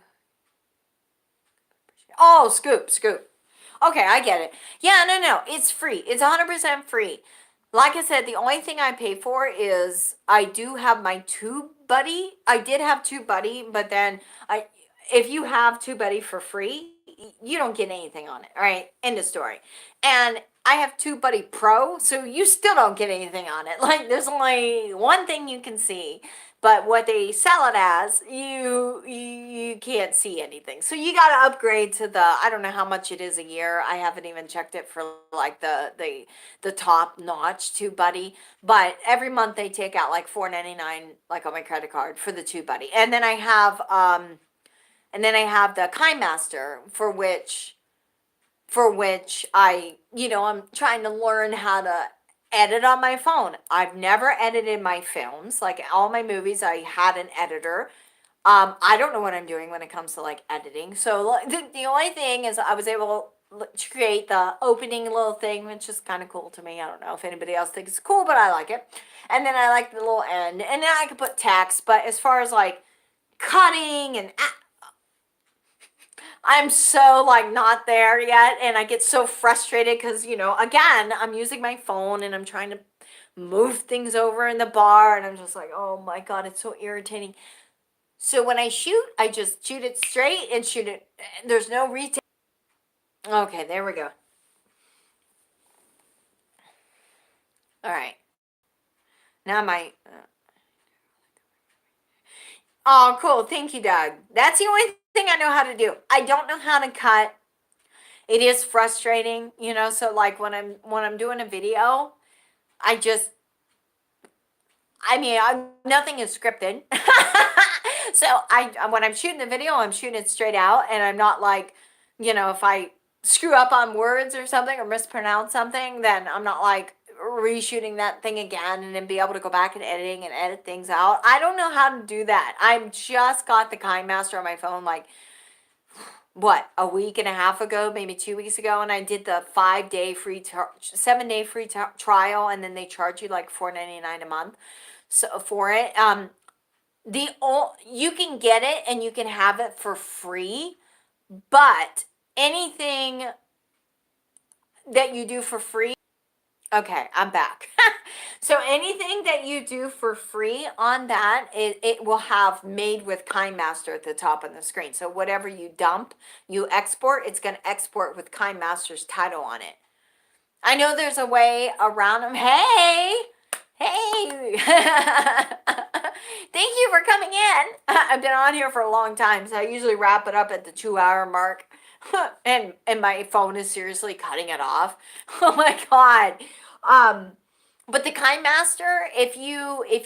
Oh, scoop. Okay, I get it. Yeah, no, it's free. It's 100% free. Like I said, the only thing I pay for is I do have my TubeBuddy. I did have TubeBuddy, but then if you have TubeBuddy for free, you don't get anything on it, right? End of story. And I have TubeBuddy Pro, so you still don't get anything on it. Like, there's only one thing you can see, but what they sell it as, you can't see anything. So you got to upgrade to I don't know how much it is a year. I haven't even checked it for like the top notch TubeBuddy, but every month they take out like $4.99 like on my credit card for the TubeBuddy. And then I have the KineMaster for which I, I'm trying to learn how to edit on my phone. I've never edited my films. Like all my movies, I had an editor. I don't know what I'm doing when it comes to like editing. So the only thing is I was able to create the opening little thing, which is kind of cool to me. I don't know if anybody else thinks it's cool, but I like it. And then I like the little end. And then I can put text. But as far as like cutting and... I'm so like not there yet, and I get so frustrated because, again, I'm using my phone and I'm trying to move things over in the bar, and I'm just like, oh my God, it's so irritating. So when I shoot, I just shoot it straight and shoot it. There's no retake. Okay, there we go. All right. Now oh, cool. Thank you, Doug. That's the only thing I know how to do. I don't know how to cut. It is frustrating, so like when I'm doing a video, nothing is scripted. So when I'm shooting the video, I'm shooting it straight out, and I'm not like, if I screw up on words or something or mispronounce something, then I'm not like reshooting that thing again and then be able to go back and editing and edit things out. I don't know how to do that. I just got the KineMaster on my phone like, what, a week and a half ago, maybe 2 weeks ago, and I did the 5-day free, 7-day free trial, and then they charge you like $4.99 a month so for it. You can get it and you can have it for free, but anything that you do for free, okay, I'm back. So anything that you do for free on that, it will have made with KineMaster at the top of the screen. So whatever you dump, you export, it's going to export with KineMaster's title on it. I know there's a way around them. Hey! Thank you for coming in. I've been on here for a long time, so I usually wrap it up at the 2-hour mark. and my phone is seriously cutting it off. Oh my God. But the KineMaster, if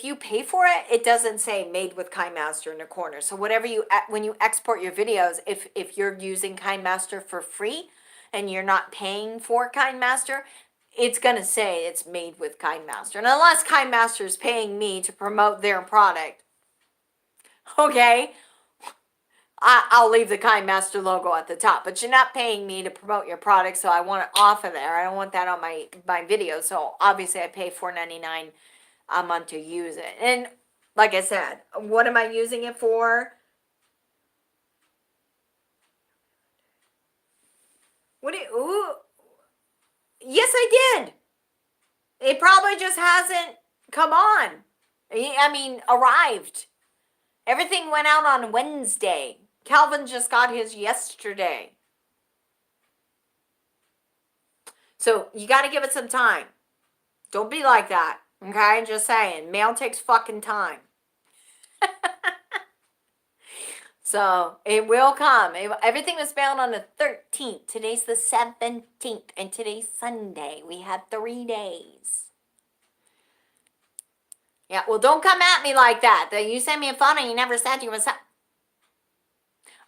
you pay for it, it doesn't say made with KineMaster in the corner. So whatever when you export your videos, if you're using KineMaster for free and you're not paying for KineMaster, it's going to say it's made with KineMaster. And unless KineMaster is paying me to promote their product, okay, I'll leave the KineMaster logo at the top. But you're not paying me to promote your product, so I want it off of there. I don't want that on my video. So obviously I pay $4.99 a month to use it. And like I said, what am I using it for? Ooh. Yes, I did. It probably just hasn't come on. I mean, arrived. Everything went out on Wednesday. Calvin just got his yesterday. So you got to give it some time. Don't be like that. Okay? Just saying. Mail takes fucking time. So it will come. Everything was mailed on the 13th. Today's the 17th. And today's Sunday. We have 3 days. Yeah, well, don't come at me like that. You sent me a phone and you never said you was...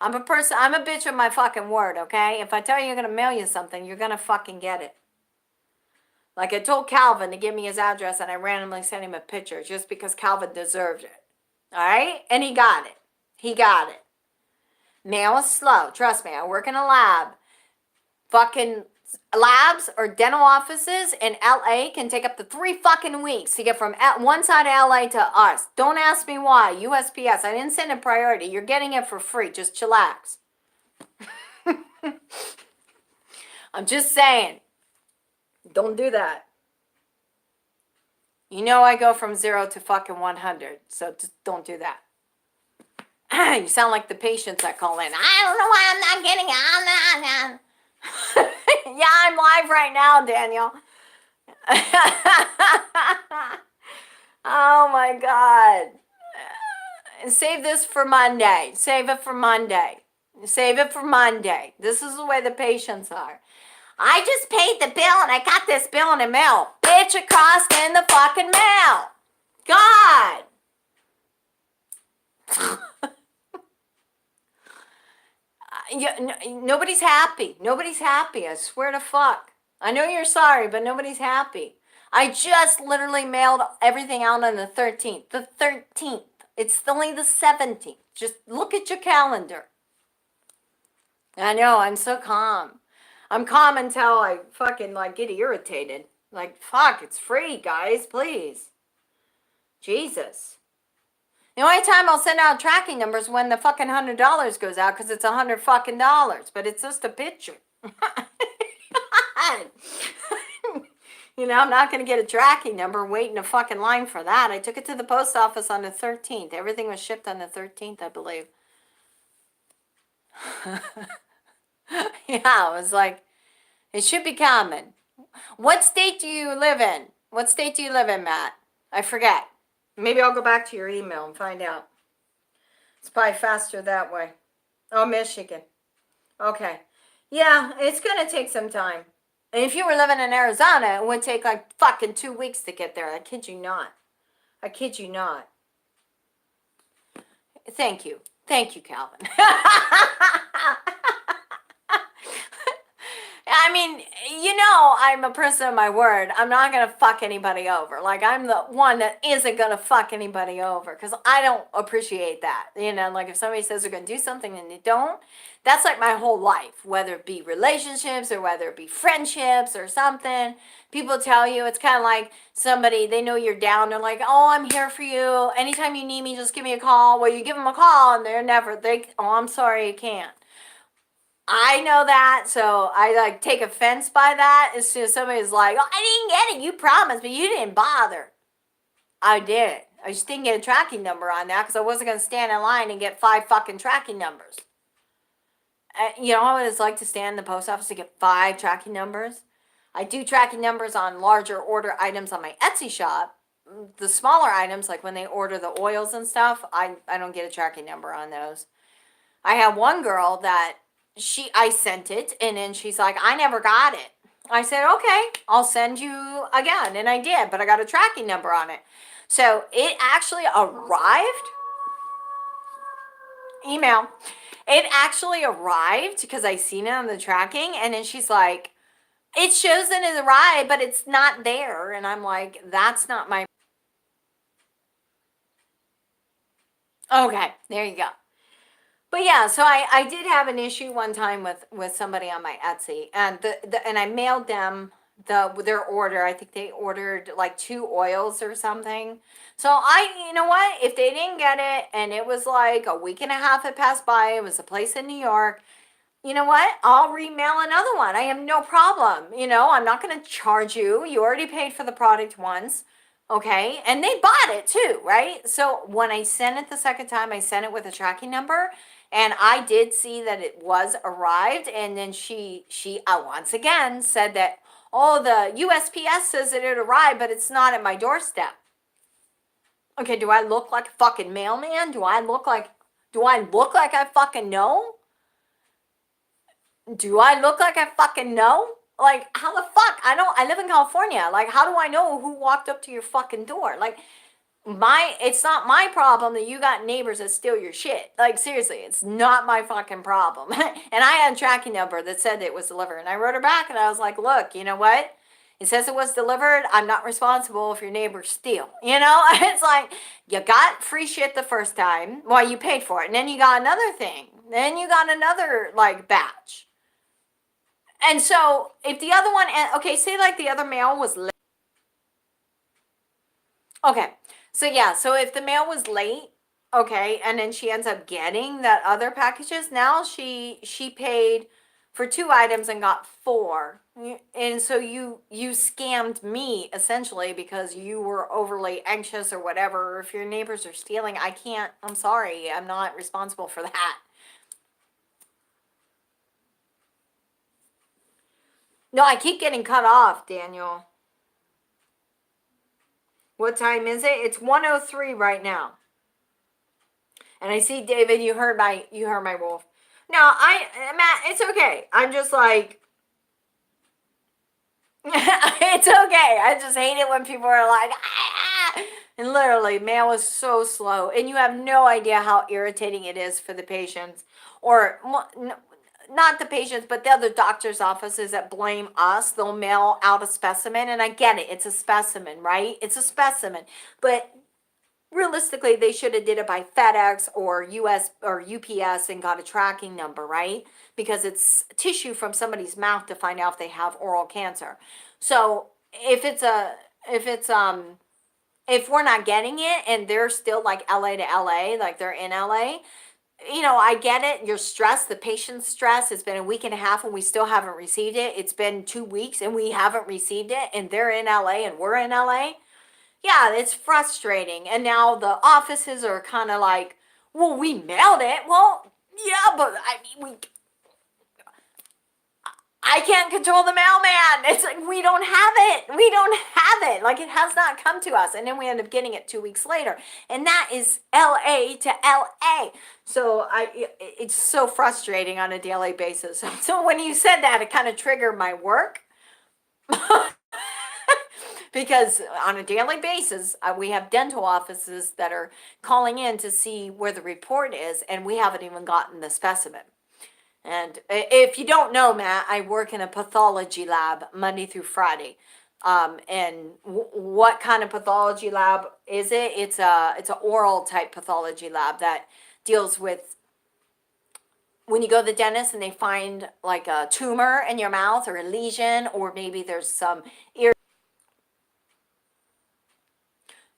I'm a bitch of my fucking word, okay? If I tell you you're going to mail you something, you're going to fucking get it. Like I told Calvin to give me his address and I randomly sent him a picture just because Calvin deserved it. All right? And he got it. He got it. Mail is slow. Trust me, I work in a lab. Fucking labs or dental offices in LA can take up to 3 fucking weeks to get from one side of LA to us. Don't ask me why. USPS. I didn't send a priority. You're getting it for free. Just chillax. I'm just saying. Don't do that. You know I go from 0 to fucking 100. So just don't do that. You sound like the patients that call in. I don't know why I'm not getting it. Yeah, I'm live right now, Daniel. Oh my God. Save this for Monday. Save it for Monday. Save it for Monday. This is the way the patients are. I just paid the bill and I got this bill in the mail. Bitch, it cost in the fucking mail. God. Nobody's happy. Nobody's happy. I swear to fuck. I know you're sorry, but nobody's happy. I just literally mailed everything out on the 13th. The 13th. It's only the 17th. Just look at your calendar. I know, I'm so calm. I'm calm until I fucking get irritated. Like, fuck, it's free, guys, please. Jesus. The only time I'll send out tracking numbers when the fucking $100 goes out because it's $100 fucking dollars, but it's just a picture. I'm not going to get a tracking number waiting a fucking line for that. I took it to the post office on the 13th. Everything was shipped on the 13th, I believe. Yeah, I was like, it should be common. What state do you live in? What state do you live in, Matt? I forget. Maybe I'll go back to your email and find out. It's probably faster that way. Oh, Michigan. Okay. Yeah, it's going to take some time. And if you were living in Arizona, it would take like fucking 2 weeks to get there. I kid you not. I kid you not. Thank you. Thank you, Calvin. I mean, you know, I'm a person of my word. I'm not going to fuck anybody over. Like, I'm the one that isn't going to fuck anybody over because I don't appreciate that. You know, like if somebody says they're going to do something and they don't, that's like my whole life, whether it be relationships or whether it be friendships or something. People tell you, it's kind of like somebody, they know you're down. They're like, oh, I'm here for you. Anytime you need me, just give me a call. Well, you give them a call and oh, I'm sorry, you can't. I know that, so I like take offense by that as soon as somebody's like, oh, I didn't get it. You promised, but you didn't bother. I did. I just didn't get a tracking number on that because I wasn't going to stand in line and get 5 fucking tracking numbers. You know how it's like to stand in the post office to get 5 tracking numbers? I do tracking numbers on larger order items on my Etsy shop. The smaller items, like when they order the oils and stuff, I don't get a tracking number on those. I had one girl that I sent it, and then she's like, I never got it. I said, okay, I'll send you again. And I did, but I got a tracking number on it. So it actually arrived. Email. It actually arrived because I seen it on the tracking. And then she's like, it shows that it arrived, but it's not there. And I'm like, that's not my. Okay, there you go. But yeah, so I did have an issue one time with somebody on my Etsy, and and I mailed them their order. I think they ordered like 2 oils or something. So you know what? If they didn't get it, and it was like a week and a half had passed by, it was a place in New York. You know what? I'll remail another one. I have no problem. You know, I'm not going to charge you. You already paid for the product once. Okay. And they bought it too, right? So when I sent it the second time, I sent it with a tracking number. And I did see that it was arrived. And then she once again said that, oh, the USPS says that it arrived, but it's not at my doorstep. Okay. Do I look like a fucking mailman? Do I look like I fucking know? Do I look like I fucking know? Like, how the fuck? I live in California. Like, how do I know who walked up to your fucking door? Like, it's not my problem that you got neighbors that steal your shit. Like, seriously, it's not my fucking problem. And I had a tracking number that said it was delivered. And I wrote her back and I was like, look, you know what? It says it was delivered. I'm not responsible if your neighbors steal. You know? It's like, you got free shit the first time. Well, you paid for it. And then you got another thing. Then you got another, like, batch. And so if the other one, okay, say like the other mail was late. Okay, so yeah, so if the mail was late, okay, and then she ends up getting that other packages, now she paid for 2 items and got 4. And so you scammed me essentially because you were overly anxious or whatever. Or if your neighbors are stealing, I'm sorry, I'm not responsible for that. No, I keep getting cut off, Daniel. What time is it? It's 1:03 right now. And I see David, you heard my wolf. No, Matt, it's okay. I'm just like it's okay. I just hate it when people are like, ah! And literally, mail is so slow, and you have no idea how irritating it is for the patients, or not the patients, but the other doctor's offices that blame us. They'll mail out a specimen, and I get it. It's a specimen, right? It's a specimen. But realistically, they should have did it by FedEx or US or UPS and got a tracking number, right? Because it's tissue from somebody's mouth to find out if they have oral cancer. So if we're not getting it and they're still like LA to LA, like they're in LA, you know, I get it. You're stressed. The patient's stressed. It's been a week and a half and we still haven't received it. It's been 2 weeks and we haven't received it. And they're in LA and we're in LA. Yeah, it's frustrating. And now the offices are kind of like, well, we mailed it. Well, yeah, but I can't control the mailman. It's like, we don't have it. We don't have it. Like, it has not come to us. And then we end up getting it 2 weeks later. And that is LA to LA. So it's so frustrating on a daily basis. So when you said that, it kind of triggered my work. Because on a daily basis, we have dental offices that are calling in to see where the report is, and we haven't even gotten the specimen. And if you don't know, Matt, I work in a pathology lab Monday through Friday. And what kind of pathology lab is it? It's a oral type pathology lab that deals with when you go to the dentist and they find like a tumor in your mouth or a lesion, or maybe there's some ear.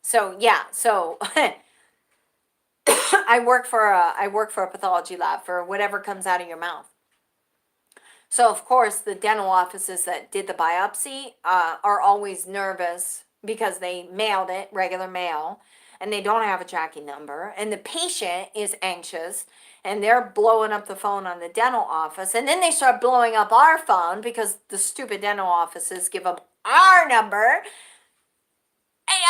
So yeah, so I work for a pathology lab for whatever comes out of your mouth. So of course the dental offices that did the biopsy are always nervous because they mailed it regular mail and they don't have a tracking number, and the patient is anxious and they're blowing up the phone on the dental office, and then they start blowing up our phone because the stupid dental offices give them our number.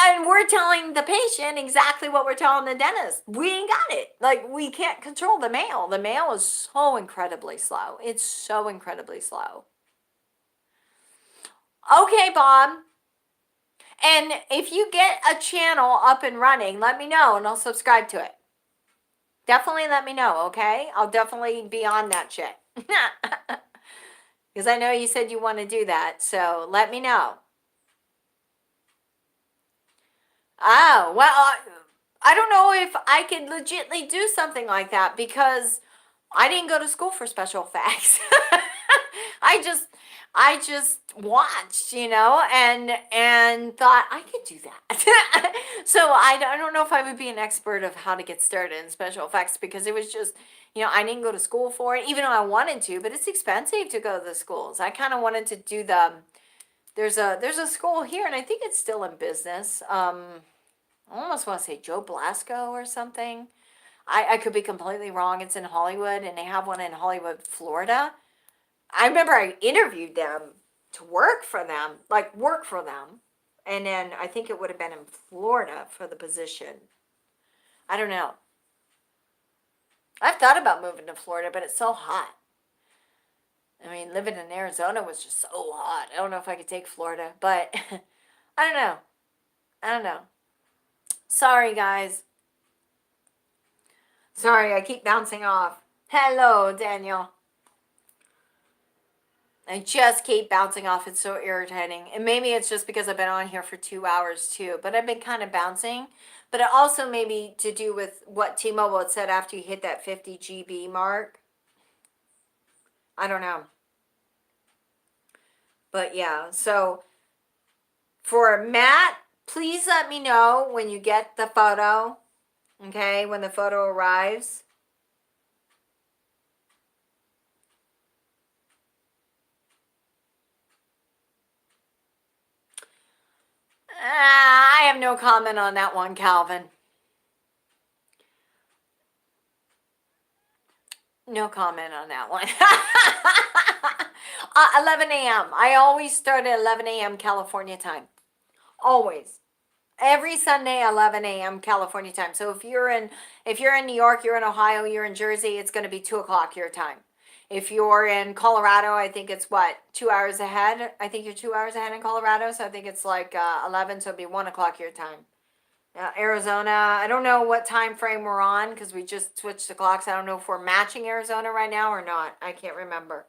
And we're telling the patient exactly what we're telling the dentist. We ain't got it. Like, we can't control the mail. The mail is so incredibly slow. It's so incredibly slow. Okay, Bob. And if you get a channel up and running, let me know and I'll subscribe to it. Definitely let me know, okay? I'll definitely be on that shit. Because I know you said you want to do that. So let me know. Oh, well, I don't know if I could legitly do something like that because I didn't go to school for special effects. I just I just watched, and thought I could do that. So I don't know if I would be an expert of how to get started in special effects because it was just, I didn't go to school for it, even though I wanted to, but it's expensive to go to the schools. I kind of wanted to do there's a school here and I think it's still in business. I almost want to say Joe Blasco or something. I could be completely wrong. It's in Hollywood, and they have one in Hollywood, Florida. I remember I interviewed them to work for them, and then I think it would have been in Florida for the position. I don't know. I've thought about moving to Florida, but it's so hot. I mean, living in Arizona was just so hot. I don't know if I could take Florida, but I don't know. I don't know. Sorry, guys. Sorry, I keep bouncing off. Hello, Daniel. I just keep bouncing off. It's so irritating. And maybe it's just because I've been on here for 2 hours too. But I've been kind of bouncing. But it also may be to do with what T-Mobile had said after you hit that 50 GB mark. I don't know. But yeah, so for Matt, please let me know when you get the photo. Okay, when the photo arrives. I have no comment on that one, Calvin. No comment on that one. 11 a.m. I always start at 11 a.m. California time. Always. Every Sunday, 11 a.m. California time. So if you're in New York, you're in Ohio, you're in Jersey, it's going to be 2 o'clock your time. If you're in Colorado, I think it's 2 hours ahead. I think you're 2 hours ahead in Colorado, so I think it's like 11, so it'll be 1 o'clock your time. Arizona, I don't know what time frame we're on because we just switched the clocks. I don't know if we're matching Arizona right now or not. I can't remember.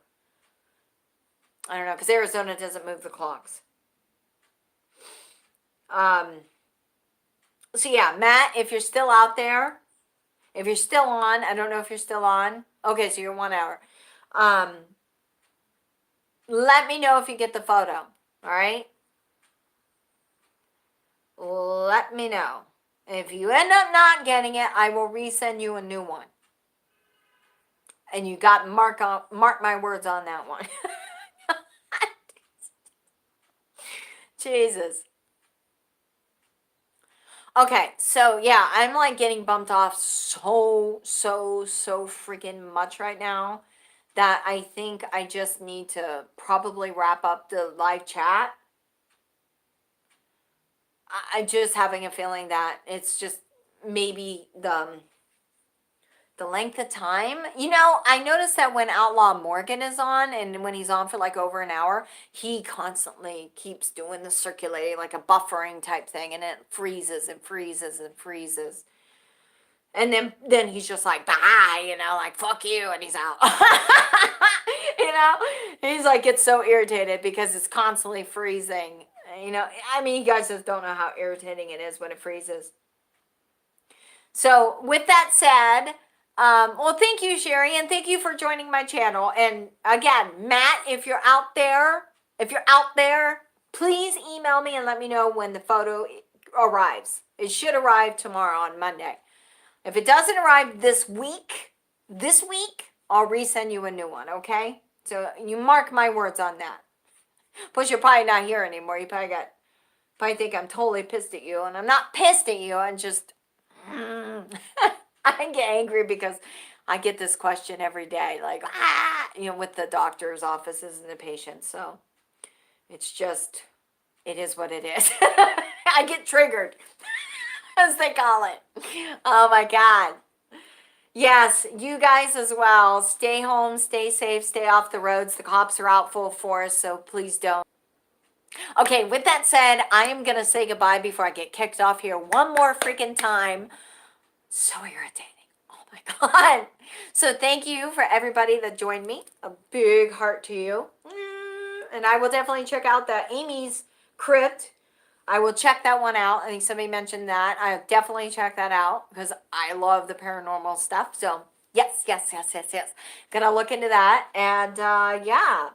I don't know because Arizona doesn't move the clocks. So yeah, Matt, if you're still out there, if you're still on, I don't know if you're still on. Okay, so you're 1 hour. Let me know if you get the photo. All right. Let me know. If you end up not getting it, I will resend you a new one. And you got mark my words on that one. Jesus. Okay, so yeah, I'm like getting bumped off so freaking much right now that I think I just need to probably wrap up the live chat. I'm just having a feeling that it's just maybe the length of time. I noticed that when Outlaw Morgan is on and when he's on for like over an hour, he constantly keeps doing the circulating, like a buffering type thing, and it freezes and freezes and freezes. And then he's just like, bye, you know, like, fuck you, and he's out. You know, he's like, gets so irritated because it's constantly freezing. You know, I mean, you guys just don't know how irritating it is when it freezes. So with that said, well, thank you, Sherry, and thank you for joining my channel. And again, Matt, if you're out there, please email me and let me know when the photo arrives. It should arrive tomorrow on Monday. If it doesn't arrive this week, I'll resend you a new one, okay? So you mark my words on that. Plus, you're probably not here anymore. You probably think I'm totally pissed at you, and I'm not pissed at you. I'm just, I get angry because I get this question every day, like, you know, with the doctor's offices and the patients. So it's just, it is what it is. I get triggered, as they call it. Oh my God. Yes, you guys as well. Stay home, stay safe, stay off the roads. The cops are out full force, so please don't. Okay, with that said, I am going to say goodbye before I get kicked off here one more freaking time. So irritating. Oh my God. So thank you for everybody that joined me. A big heart to you. And I will definitely check out the Amy's Crypt. I will check that one out. I think somebody mentioned that. I'll definitely check that out because I love the paranormal stuff. So yes. Gonna look into that. And yeah.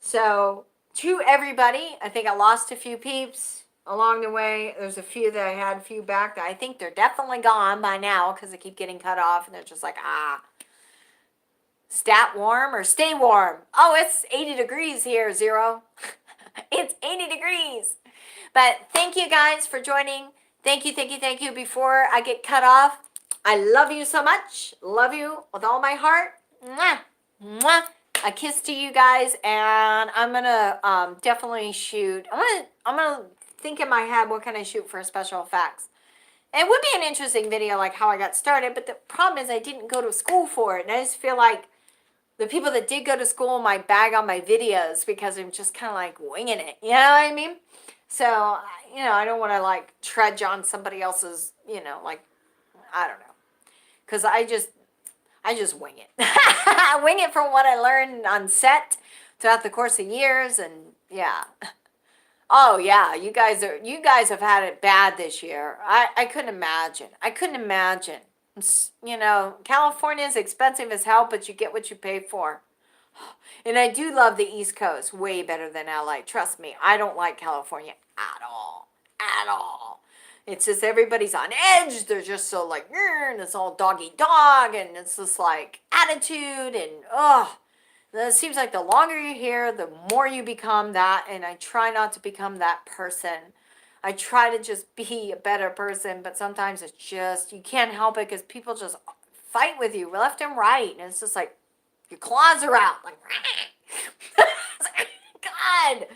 So to everybody, I think I lost a few peeps along the way. There's a few that I had a few back that I think they're definitely gone by now because they keep getting cut off and they're just like, stat warm or stay warm. Oh, it's 80 degrees here, Zero. It's 80 degrees. But thank you guys for joining. Thank you. Before I get cut off, I love you so much. Love you with all my heart. Mwah. Mwah. A kiss to you guys, and I'm gonna definitely shoot. I'm gonna think in my head what can I shoot for special effects. It would be an interesting video, like how I got started. But the problem is I didn't go to school for it, and I just feel like the people that did go to school might bag on my videos because I'm just kind of like winging it. You know what I mean? So, you know, I don't want to like trudge on somebody else's, you know, like, I don't know. Because I just wing it. I wing it from what I learned on set throughout the course of years. And yeah. Oh yeah, you guys have had it bad this year. I couldn't imagine. You know, California is expensive as hell, but you get what you pay for. And I do love the East Coast way better than LA. Trust me, I don't like California at all. At all. It's just everybody's on edge. They're just so like, and it's all doggy dog, and it's just like attitude, and it seems like the longer you're here, the more you become that, and I try not to become that person. I try to just be a better person, but sometimes it's just, you can't help it because people just fight with you left and right, and it's just like, your claws are out, like, God.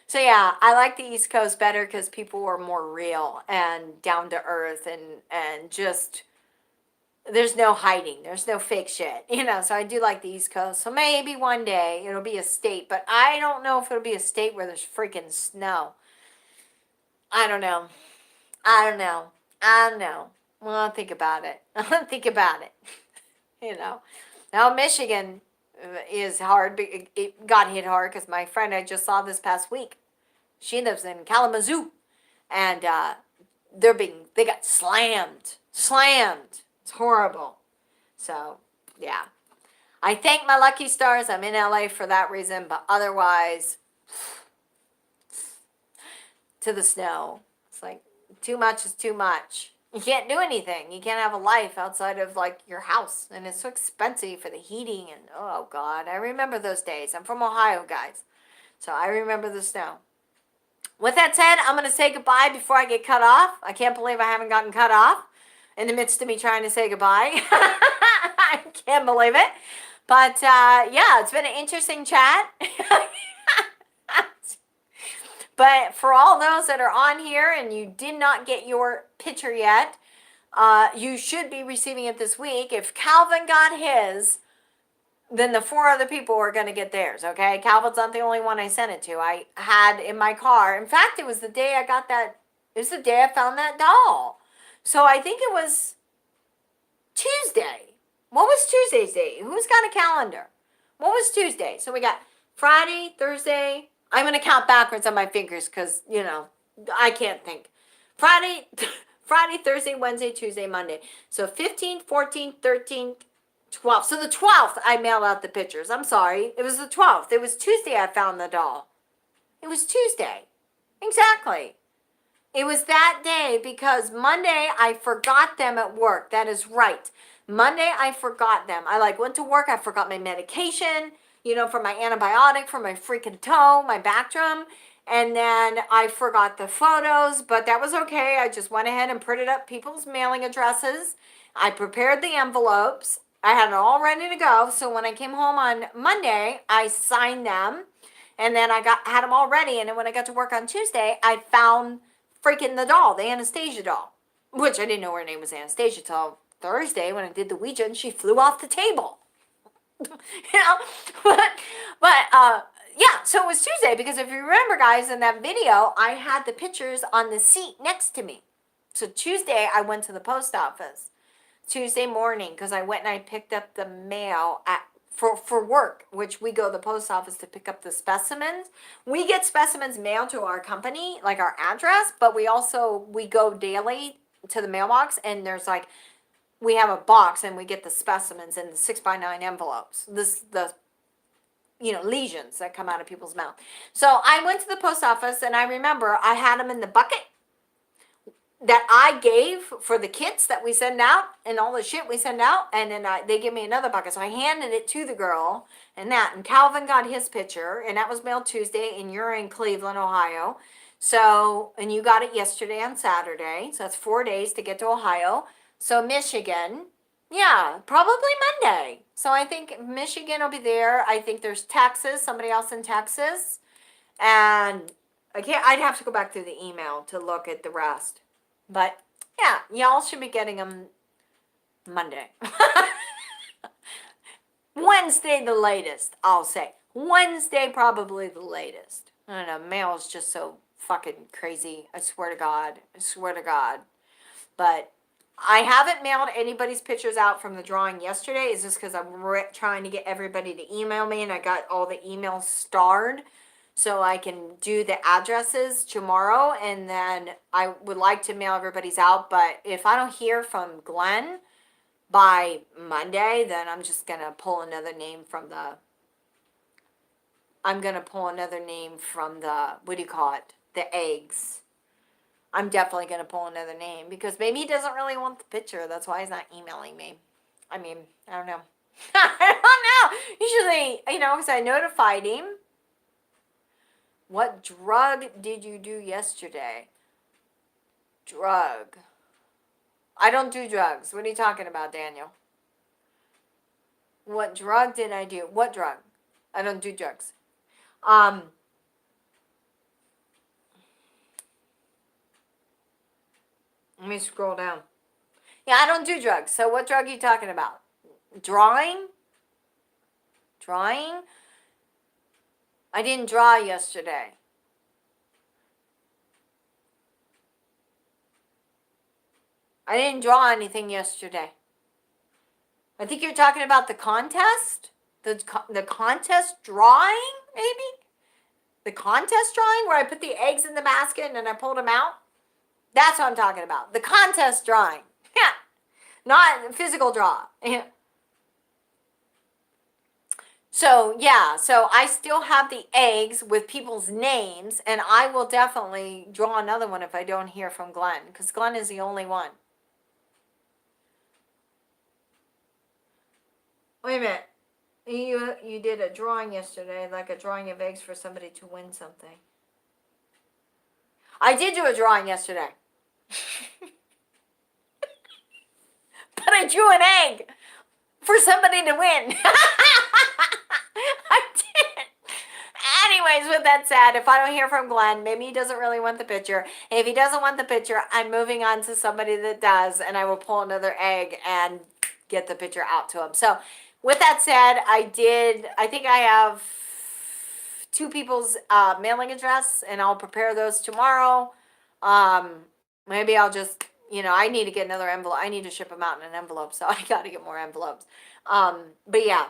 So yeah, I like the East Coast better because people were more real and down to earth, and just, there's no hiding, there's no fake shit, you know. So I do like the East Coast. So maybe one day it'll be a state, but I don't know if it'll be a state where there's freaking snow. I don't know. Well, I'll think about it. You know. Now Michigan is hard. It got hit hard because my friend I just saw this past week, she lives in Kalamazoo, and they got slammed. It's horrible. So yeah, I thank my lucky stars. I'm in LA for that reason, but otherwise, to the snow, it's like too much is too much. You can't do anything. You can't have a life outside of like your house, and it's so expensive for the heating. And oh God, I remember those days. I'm from Ohio, guys, so I remember the snow. With that said, I'm going to say goodbye before I get cut off. I can't believe I haven't gotten cut off in the midst of me trying to say goodbye. I can't believe it. But yeah, it's been an interesting chat. But for all those that are on here and you did not get your picture yet, you should be receiving it this week. If Calvin got his, then the 4 other people are going to get theirs, okay? Calvin's not the only one I sent it to. I had in my car. In fact, it was the day I got that. It was the day I found that doll. So I think it was Tuesday. What was Tuesday's date? Who's got a calendar? What was Tuesday? So we got Friday, Thursday. I'm going to count backwards on my fingers because, I can't think. Friday, Friday, Thursday, Wednesday, Tuesday, Monday. So 15th, 14th, 13th, 12th. So the 12th, I mailed out the pictures. I'm sorry. It was the 12th. It was Tuesday I found the doll. It was Tuesday. Exactly. It was that day because Monday I forgot them at work. That is right. Monday I forgot them. I went to work. I forgot my medication, for my antibiotic, for my freaking toe, my back drum. And then I forgot the photos, but that was okay. I just went ahead and printed up people's mailing addresses. I prepared the envelopes. I had it all ready to go. So when I came home on Monday, I signed them and then had them all ready. And then when I got to work on Tuesday, I found freaking the doll, the Anastasia doll, which I didn't know her name was Anastasia till Thursday when I did the Ouija and she flew off the table. but yeah, so it was Tuesday because if you remember, guys, in that video, I had the pictures on the seat next to me. So Tuesday, I went to the post office. Tuesday morning, because I went and I picked up the mail for work, which we go to the post office to pick up the specimens. We get specimens mailed to our company, like our address, but we go daily to the mailbox, and there's we have a box and we get the specimens in the 6x9 envelopes. The lesions that come out of people's mouth. So I went to the post office and I remember I had them in the bucket that I gave for the kits that we send out and all the shit we send out, and then they give me another bucket. So I handed it to the girl and Calvin got his picture, and that was mailed Tuesday, and you're in Cleveland, Ohio. So, and you got it yesterday on Saturday. So that's 4 days to get to Ohio. So Michigan, yeah, probably Monday. So I think Michigan will be there. I think there's Texas, somebody else in Texas. And I'd have to go back through the email to look at the rest. But yeah, y'all should be getting them Monday. Wednesday the latest, I'll say. Wednesday probably the latest. I don't know, mail is just so fucking crazy. I swear to God. I swear to God. But I haven't mailed anybody's pictures out from the drawing yesterday. It's just because I'm trying to get everybody to email me, and I got all the emails starred so I can do the addresses tomorrow, and then I would like to mail everybody's out. But if I don't hear from Glenn by Monday, then I'm just going to pull another name from the, what do you call it? The eggs. I'm definitely going to pull another name because maybe he doesn't really want the picture. That's why he's not emailing me. I mean, I don't know. I don't know. Usually, because I notified him. What drug did you do yesterday? Drug. I don't do drugs. What are you talking about, Daniel? What drug did I do? What drug? I don't do drugs. Let me scroll down. Yeah, I don't do drugs. So what drug are you talking about? Drawing? Drawing? I didn't draw yesterday. I didn't draw anything yesterday. I think you're talking about the contest? The contest drawing, maybe? The contest drawing where I put the eggs in the basket and then I pulled them out? That's what I'm talking about. The contest drawing. Yeah. Not physical draw. Yeah. So, yeah. So I still have the eggs with people's names, and I will definitely draw another one if I don't hear from Glenn, because Glenn is the only one. Wait a minute. You did a drawing yesterday, like a drawing of eggs for somebody to win something. I did do a drawing yesterday. But I drew an egg for somebody to win. I did. Anyways, with that said, if I don't hear from Glenn, maybe he doesn't really want the picture. If he doesn't want the picture, I'm moving on to somebody that does, and I will pull another egg and get the picture out to him. So with that said, I think I have 2 people's mailing address, and I'll prepare those tomorrow. Maybe I'll just I need to get another envelope. I need to ship them out in an envelope, so I got to get more envelopes. But yeah,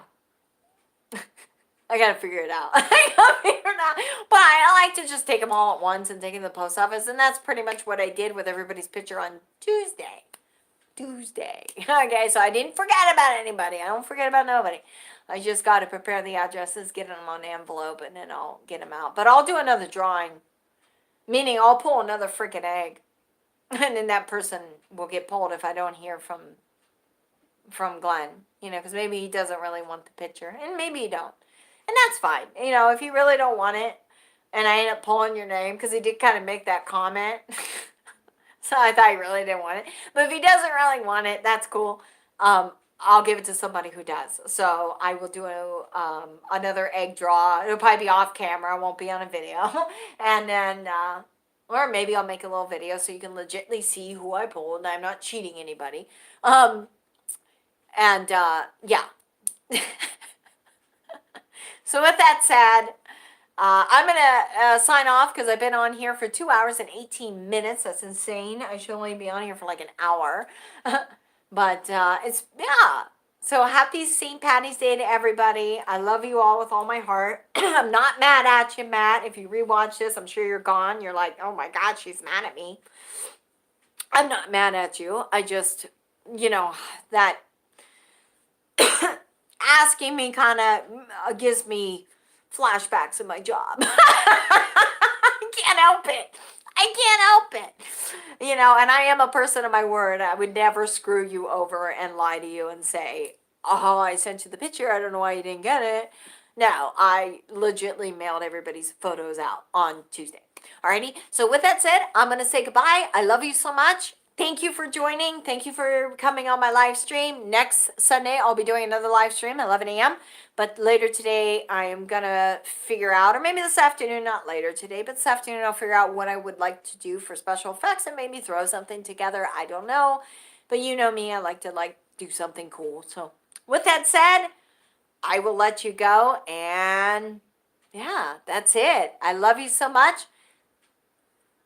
I got to figure it out. I got to figure it out. But I like to just take them all at once and take them to the post office, and that's pretty much what I did with everybody's picture on Tuesday. Okay, so I didn't forget about anybody. I don't forget about nobody. I just got to prepare the addresses, get them on the envelope, and then I'll get them out. But I'll do another drawing, meaning I'll pull another freaking egg, and then that person will get pulled if I don't hear from Glenn, because maybe he doesn't really want the picture, and maybe he don't, and that's fine. If you really don't want it, and I end up pulling your name, because he did kind of make that comment, so I thought he really didn't want it, but if he doesn't really want it, that's cool. I'll give it to somebody who does. So I will do another egg draw. It'll probably be off camera. It won't be on a video. And then, or maybe I'll make a little video so you can legitimately see who I pulled and I'm not cheating anybody. Yeah. So with that said, I'm going to sign off because I've been on here for 2 hours and 18 minutes. That's insane. I should only be on here for like an hour. But yeah. So happy St. Patty's Day to everybody. I love you all with all my heart. I'm not mad at you, Matt. If you rewatch this, I'm sure you're gone. You're like, oh my God, she's mad at me. I'm not mad at you. I just, that asking me kind of gives me flashbacks of my job. I can't help it. And I am a person of my word. I would never screw you over and lie to you and say, oh, I sent you the picture. I don't know why you didn't get it. No, I legitimately mailed everybody's photos out on Tuesday. Alrighty. So with that said, I'm going to say goodbye. I love you so much. Thank you for joining. Thank you for coming on my live stream. Next Sunday, I'll be doing another live stream at 11 a.m. But later today, I am going to figure out, or maybe this afternoon, not later today, but this afternoon, I'll figure out what I would like to do for special effects and maybe throw something together. I don't know. But you know me, I like to do something cool. So with that said, I will let you go. And yeah, that's it. I love you so much.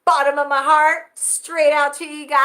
Bottom of my heart, straight out to you guys.